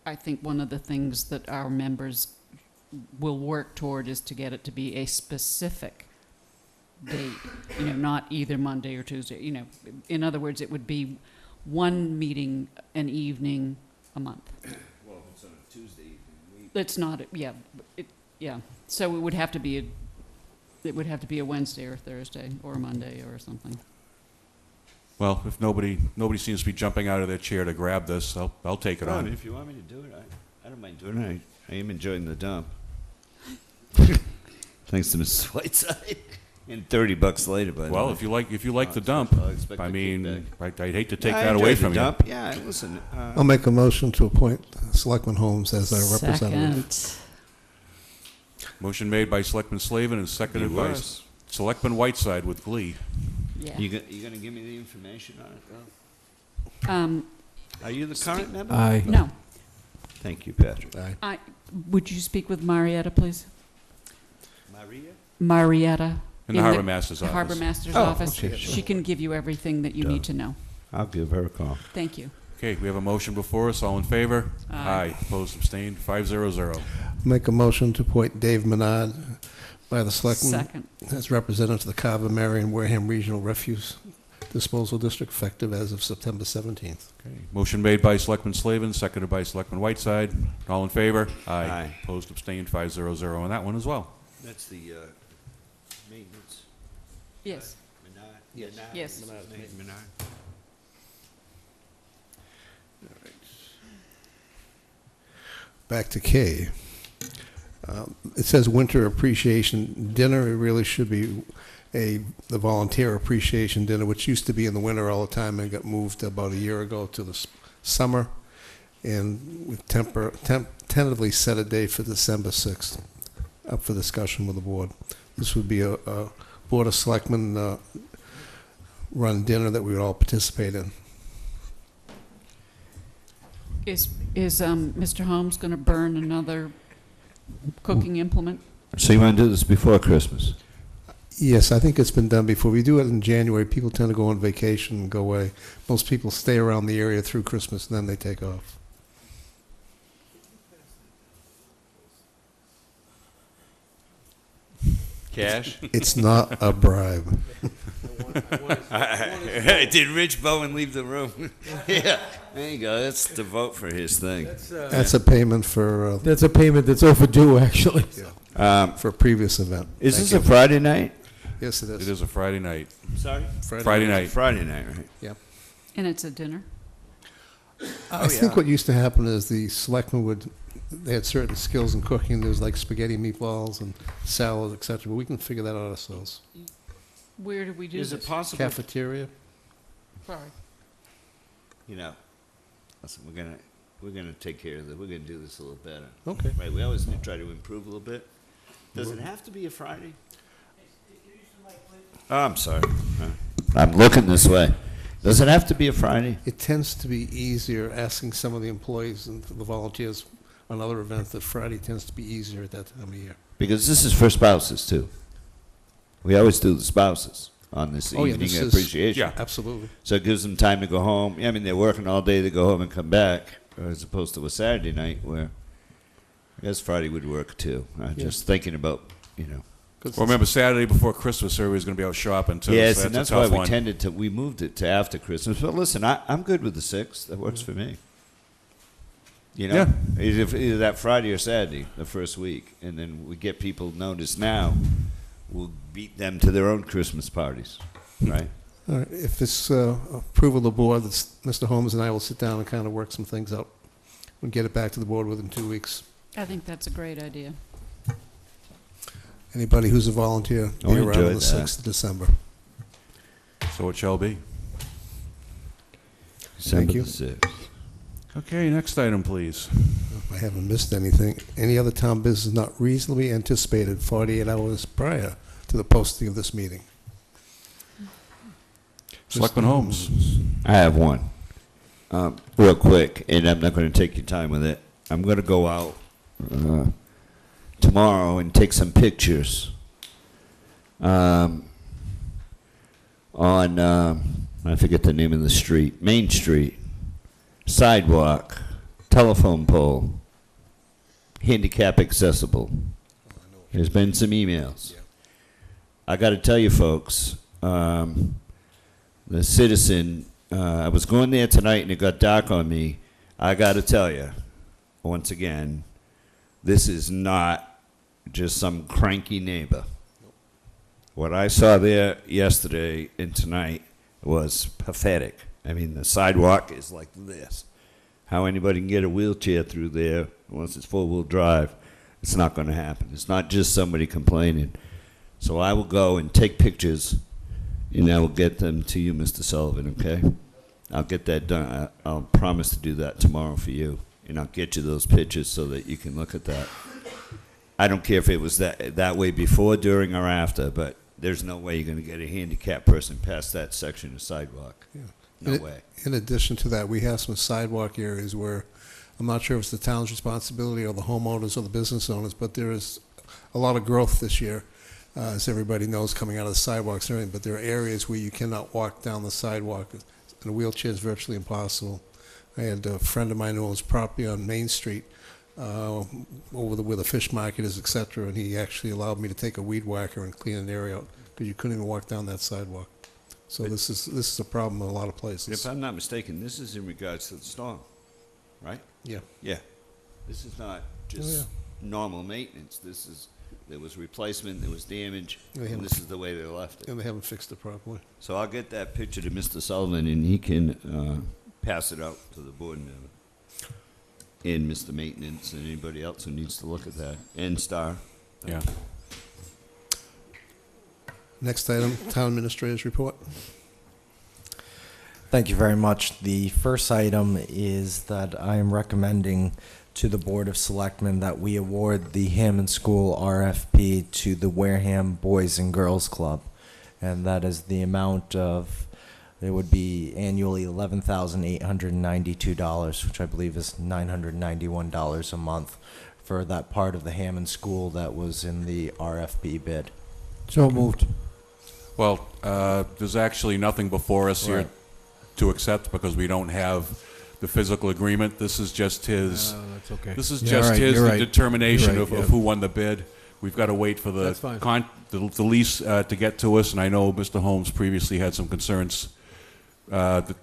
I think one of the things that our members will work toward is to get it to be a specific date, not either Monday or Tuesday. In other words, it would be one meeting an evening a month. Well, if it's on a Tuesday evening. It's not, yeah. So it would have to be a Wednesday or Thursday or a Monday or something. well, if nobody seems to be jumping out of their chair to grab this, I'll take it on. If you want me to do it, I don't mind doing it. I am enjoying the dump. Thanks to Mrs. Whiteside. And $30 later, by the way. Well, if you like the dump, I'll expect I the mean, kickback. I'd hate to take I that away enjoyed the from you. dump. Yeah, listen. I'll make a motion to appoint Selectman Holmes as our representative. Second. Motion made by Selectman Slavin and seconded by was. Selectman Whiteside with glee. Yeah. You going to give me the information on it, though? Are you the current member? Aye. No. Thank you, Patrick. Aye. Would you speak with Marietta, please? Maria? Marietta. In the Harbor Master's the office. Harbor Master's Oh, office. okay, She can give you everything that you need to know. I'll give her a call. Thank you. Okay, we have a motion before us. All in favor? Aye. Opposed, abstained, 500. Make a motion to appoint Dave Menard by the Selectmen Second. as representative to the Carver, Marion, Wareham Regional Refuse Disposal District, effective as of September 17th. Okay, motion made by Selectman Slavin, seconded by Selectman Whiteside. All in favor? Aye. Opposed, abstained, 500 on that one as well. That's the maintenance. Yes. Menard? Yes. Menard. Yes. Menard. Back to K. It says Winter Appreciation Dinner. It really should be the Volunteer Appreciation Dinner, which used to be in the winter all the time and got moved about a year ago to the summer. And we've tentatively set a date for December 6th up for discussion with the board. This would be a Board of Selectmen run dinner that we would all participate in. Is Mr. Holmes going to burn another cooking implement? So you want to do this before Christmas? Yes, I think it's been done before. We do it in January. People tend to go on vacation and go away. Most people stay around the area through Christmas, and then they take off. Cash? It's not a bribe. Did Rich Bowen leave the room? Yeah, there you go. That's the vote for his thing. That's a payment for That's a payment that's overdue, actually. for a previous event. Is Thank this you. a Friday night? Yes, it is. It is a Friday night. Sorry? Friday night. Friday night, right? Yep. And it's a dinner? I think what used to happen is the selectmen they had certain skills in cooking. There was like spaghetti meatballs and salad, etc. But we can figure that out ourselves. Where do we do Is this? it possible? Cafeteria. Sorry. You know, listen, we're gonna take care of this. We're gonna do this a little better. Okay. Right, we always try to improve a little bit. Does it have to be a Friday? Oh, I'm sorry. I'm looking this way. Does it have to be a Friday? It tends to be easier asking some of the employees and the volunteers on other events that Friday tends to be easier at that time of year. Because this is for spouses too. We always do the spouses on this evening this of is- appreciation. Yeah. Absolutely. So it gives them time to go home. I mean, they're working all day to go home and come back, as opposed to a Saturday night where I guess Friday would work too. Just thinking about, Well, remember, Saturday before Christmas, everybody's going to be out shopping, too. Yes, so and that's that's a why tough one. we moved it to after Christmas. But listen, I'm good with the 6th. That works for me. Yeah. Either that Friday or Saturday, the first week. And then we get people notice now. We'll beat them to their own Christmas parties, right? All right. If it's approval of the board, Mr. Holmes and I will sit down and kind of work some things out and get it back to the board within 2 weeks. I think that's a great idea. Anybody who's a volunteer, Oh, be around enjoy on the that. 6th of December. So it shall be. Thank you. December the 6th. Okay, next item, please. I haven't missed anything. Any other town business not reasonably anticipated 48 hours prior to the posting of this meeting? Selectman Holmes. I have one. Real quick, and I'm not going to take your time with it. I'm going to go out tomorrow and take some pictures on, I forget the name of the street, Main Street, sidewalk, telephone pole, handicap accessible. There's been some emails. I got to tell you, folks, the citizen, I was going there tonight and it got dark on me. I got to tell you, once again, this is not just some cranky neighbor. What I saw there yesterday and tonight was pathetic. I mean, the sidewalk is like this. How anybody can get a wheelchair through there once it's four-wheel drive, it's not going to happen. It's not just somebody complaining. So I will go and take pictures, and I will get them to you, Mr. Sullivan, okay? I'll get that done. I'll promise to do that tomorrow for you, and I'll get you those pictures so that you can look at that. I don't care if it was that way before, during, or after, but there's no way you're going to get a handicapped person past that section of sidewalk. Yeah. No way. In addition to that, we have some sidewalk areas where, I'm not sure if it's the town's responsibility or the homeowners or the business owners, but there is a lot of growth this year, as everybody knows, coming out of the sidewalks and everything, but there are areas where you cannot walk down the sidewalk, and a wheelchair is virtually impossible. I had a friend of mine who owns property on Main Street, over where the fish market is, et cetera, and he actually allowed me to take a weed whacker and clean an area out, because you couldn't even walk down that sidewalk. So this is a problem in a lot of places. If I'm not mistaken, this is in regards to the storm, right? Yeah. Yeah. This is not just normal maintenance. There was replacement, there was damage, and this is the way they left it. And they haven't fixed it properly. So I'll get that picture to Mr. Sullivan, and he can pass it out to the board member and Mr. Maintenance and anybody else who needs to look at that. And Star. Yeah. Next item, Town Administrator's Report. Thank you very much. The first item is that I am recommending to the Board of Selectmen that we award the Hammond School RFP to the Wareham Boys and Girls Club. and that is the amount of, it would be annually $11,892, which I believe is $991 a month for that part of the Hammond School that was in the RFP bid. So moved. Well, there's actually nothing before us here Right. to accept because we don't have the physical agreement. This is just his, That's okay. this is Yeah, just right, his you're right. determination You're right, of yeah. who won the bid. We've got to wait for That's fine. the lease to get to us, and I know Mr. Holmes previously had some concerns, and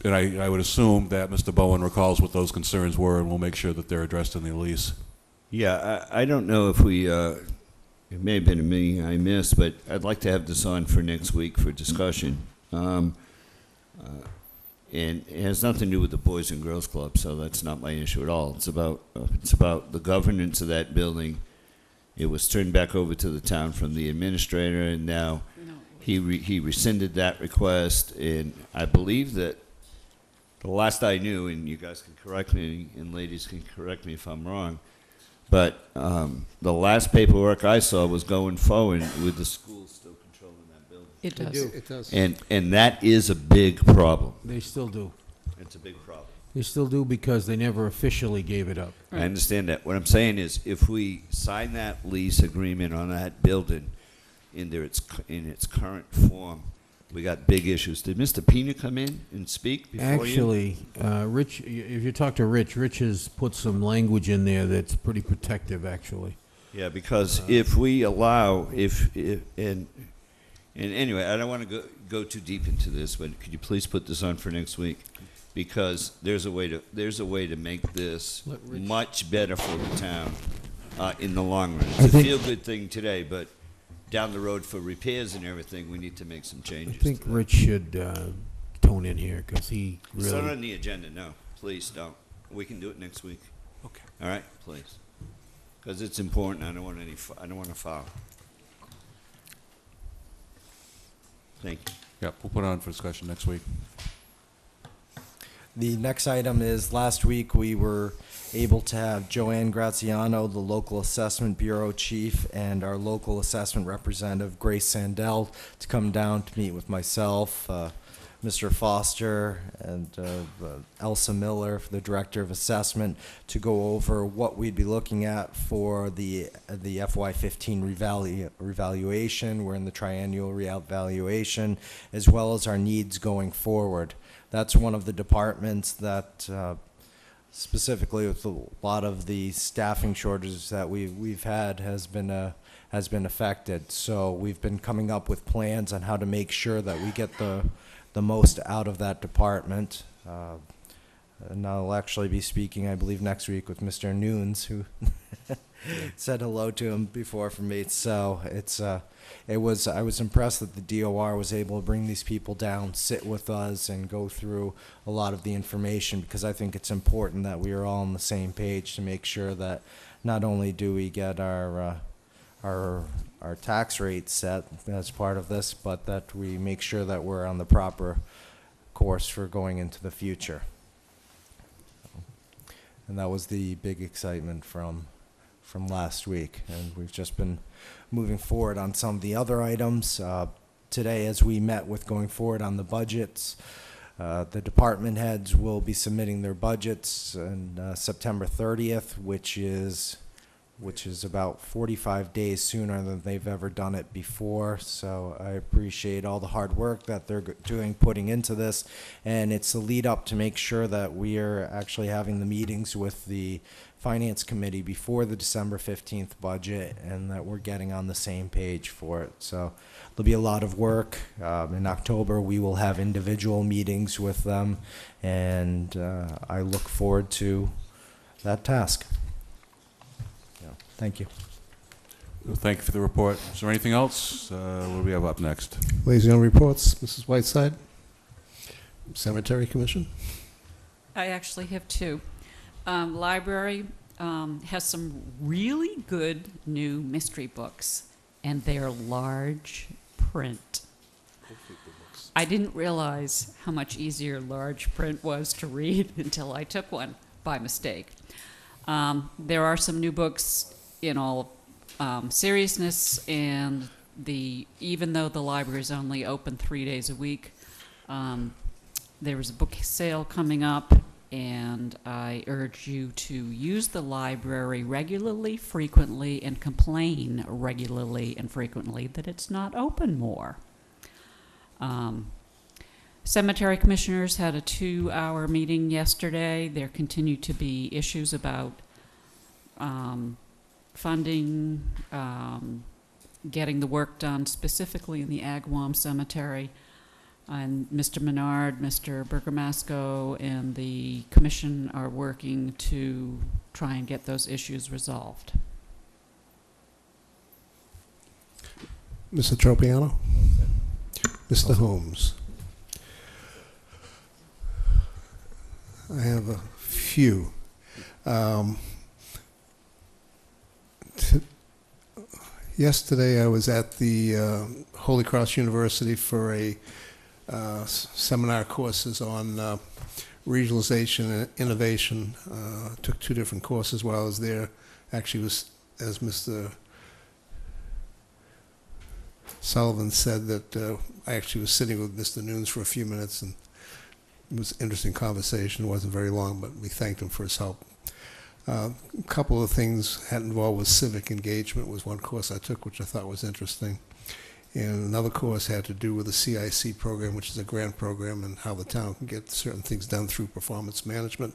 I would assume that Mr. Bowen recalls what those concerns were, and we'll make sure that they're addressed in the lease. Yeah, I don't know if we, it may have been a meeting I missed, but I'd like to have this on for next week for discussion. And it has nothing to do with the Boys and Girls Club, so that's not my issue at all. It's about the governance of that building. It was turned back over to the town from the administrator, and now he rescinded that request. And I believe that the last I knew, and you guys can correct me, and ladies can correct me if I'm wrong, but the last paperwork I saw was going forward with the school still controlling that building. It They does. do. It does. And that is a big problem. They still do. It's a big problem. They still do because they never officially gave it up. I understand that. What I'm saying is, if we sign that lease agreement on that building in its current form, we got big issues. Did Mr. Pena come in and speak before you? Actually, Rich, if you talk to Rich, Rich has put some language in there that's pretty protective, actually. Yeah, because if we allow, and anyway, I don't want to go too deep into this, but could you please put this on for next week? Because there's a way to make this much better for the town in the long run. It's a feel-good thing today, but down the road for repairs and everything, we need to make some changes. I think Rich should tone in here because he It's not really. on the agenda, no. Please don't. We can do it next week. Okay. All right, please. Because it's important. I don't want to foul. Thank you. Yep, we'll put it on for discussion next week. The next item is, last week we were able to have Joanne Graziano, the local assessment bureau chief, and our local assessment representative, Grace Sandell, to come down to meet with myself, Mr. Foster, and Elsa Miller, the director of assessment, to go over what we'd be looking at for the FY15 revaluation. We're in the triennial revaluation, as well as our needs going forward. That's one of the departments that, specifically with a lot of the staffing shortages that we've had, has been affected. So we've been coming up with plans on how to make sure that we get the most out of that department. And I'll actually be speaking, I believe, next week with Mr. Nunes, who said hello to him before for me. So I was impressed that the DOR was able to bring these people down, sit with us, and go through a lot of the information, because I think it's important that we are all on the same page to make sure that not only do we get our tax rate set as part of this, but that we make sure that we're on the proper course for going into the future. And that was the big excitement from last week. And we've just been moving forward on some of the other items. Today, as we met with going forward on the budgets, the department heads will be submitting their budgets on September 30th, which is about 45 days sooner than they've ever done it before. So I appreciate all the hard work that they're putting into this. And it's a lead up to make sure that we are actually having the meetings with the Finance Committee before the December 15th budget, and that we're getting on the same page for it. So there'll be a lot of work. In October, we will have individual meetings with them, and I look forward to that task. Thank you. Thank you for the report. Is there anything else? What do we have up next? Liaison reports, Mrs. Whiteside. Cemetery Commission. I actually have two. Library has some really good new mystery books, and they're large print. I didn't realize how much easier large print was to read until I took one by mistake. There are some new books in all seriousness, and even though the library is only open 3 days a week, there is a book sale coming up, and I urge you to use the library regularly, frequently, and complain regularly and frequently that it's not open more. Cemetery commissioners had a 2-hour meeting yesterday. There continue to be issues about funding, getting the work done specifically in the Agawam Cemetery. And Mr. Menard, Mr. Bergamasco, and the commission are working to try and get those issues resolved. Mr. Tropiano? Mr. Holmes? I have a few. Yesterday I was at the Holy Cross University for a seminar courses on regionalization and innovation. Took 2 different courses while I was there. Actually was, as Mr. Sullivan said, that I actually was sitting with Mr. Nunes for a few minutes, and it was an interesting conversation. It wasn't very long, but we thanked him for his help. A couple of things had involved with civic engagement was one course I took, which I thought was interesting. And another course had to do with the CIC program, which is a grant program, and how the town can get certain things done through performance management.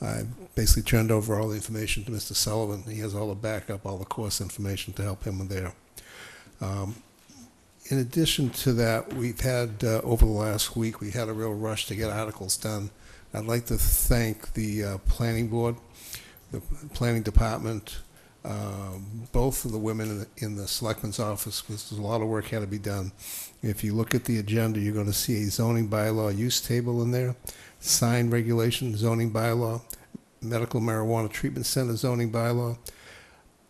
I basically turned over all the information to Mr. Sullivan. He has all the backup, all the course information to help him with there. In addition to that, we've had, over the last week, we had a real rush to get articles done. I'd like to thank the planning board, the planning department, both of the women in the selectman's office, because a lot of work had to be done. If you look at the agenda, you're going to see a zoning bylaw use table in there, sign regulation, zoning bylaw, medical marijuana treatment center zoning bylaw.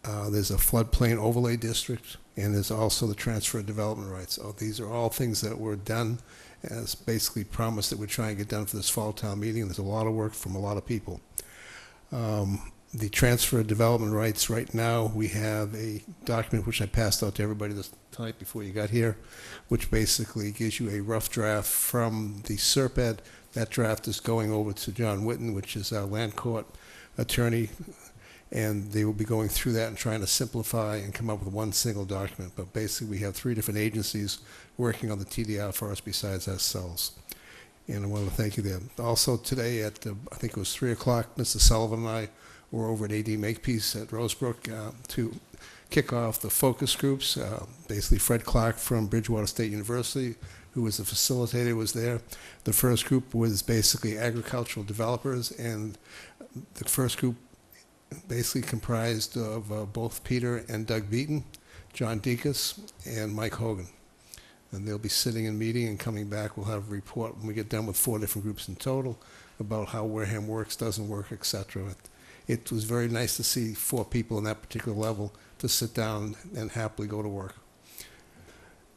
There's a floodplain overlay district, and there's also the transfer of development rights. So these are all things that were done as basically promised that we're trying to get done for this fall town meeting. There's a lot of work from a lot of people. The transfer of development rights, right now we have a document which I passed out to everybody this tonight before you got here, which basically gives you a rough draft from the SERPED. That draft is going over to John Whitten, which is our land court attorney, and they will be going through that and trying to simplify and come up with one single document. But basically we have 3 different agencies working on the TDR for us besides ourselves. And I want to thank you there. Also today at, I think it was 3 o'clock, Mr. Sullivan and I were over at AD Makepeace at Rosebrook to kick off the focus groups. Basically Fred Clark from Bridgewater State University, who was the facilitator, was there. The first group was basically agricultural developers, and the first group basically comprised of both Peter and Doug Beaton, John Deacus, and Mike Hogan. And they'll be sitting and meeting and coming back. We'll have a report when we get done with 4 different groups in total about how Wareham works, doesn't work, etc. It was very nice to see 4 people in that particular level to sit down and happily go to work.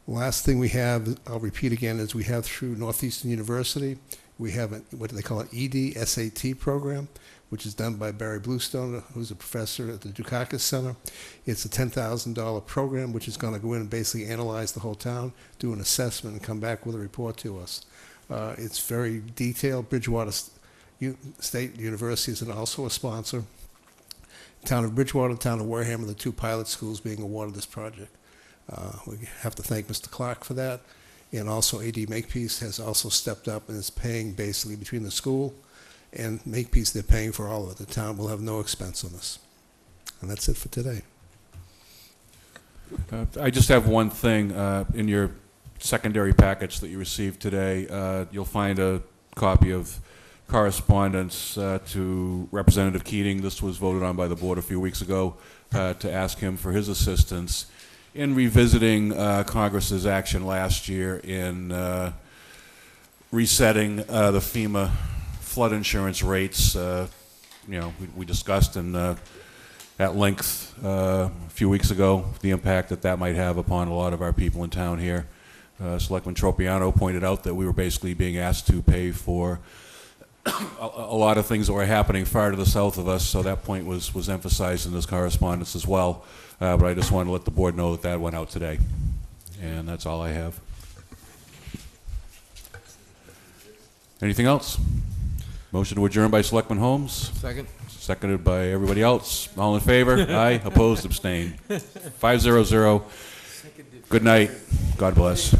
Last thing we have, I'll repeat again, is we have through Northeastern University, we have what they call an ED-SAT program, which is done by Barry Bluestone, who's a professor at the Dukakis Center. It's a $10,000 program which is going to go in and basically analyze the whole town, do an assessment, and come back with a report to us. It's very detailed. Bridgewater State University is also a sponsor. Town of Bridgewater, Town of Wareham are the 2 pilot schools being awarded this project. We have to thank Mr. Clark for that. And also AD Makepeace has also stepped up and is paying basically between the school and Makepeace, they're paying for all of it. The town will have no expense on this. And that's it for today. I just have one thing. In your secondary package that you received today, you'll find a copy of correspondence to Representative Keating. This was voted on by the board a few weeks ago to ask him for his assistance in revisiting Congress's action last year in resetting the FEMA flood insurance rates. We discussed at length a few weeks ago the impact that might have upon a lot of our people in town here. Selectman Tropiano pointed out that we were basically being asked to pay for a lot of things that were happening far to the south of us, so that point was emphasized in this correspondence as well. But I just wanted to let the board know that went out today. And that's all I have. Anything else? Motion to adjourn by Selectman Holmes, Second? seconded by everybody else. All in favor? Aye. Opposed? Abstained. 500. Good night. God bless.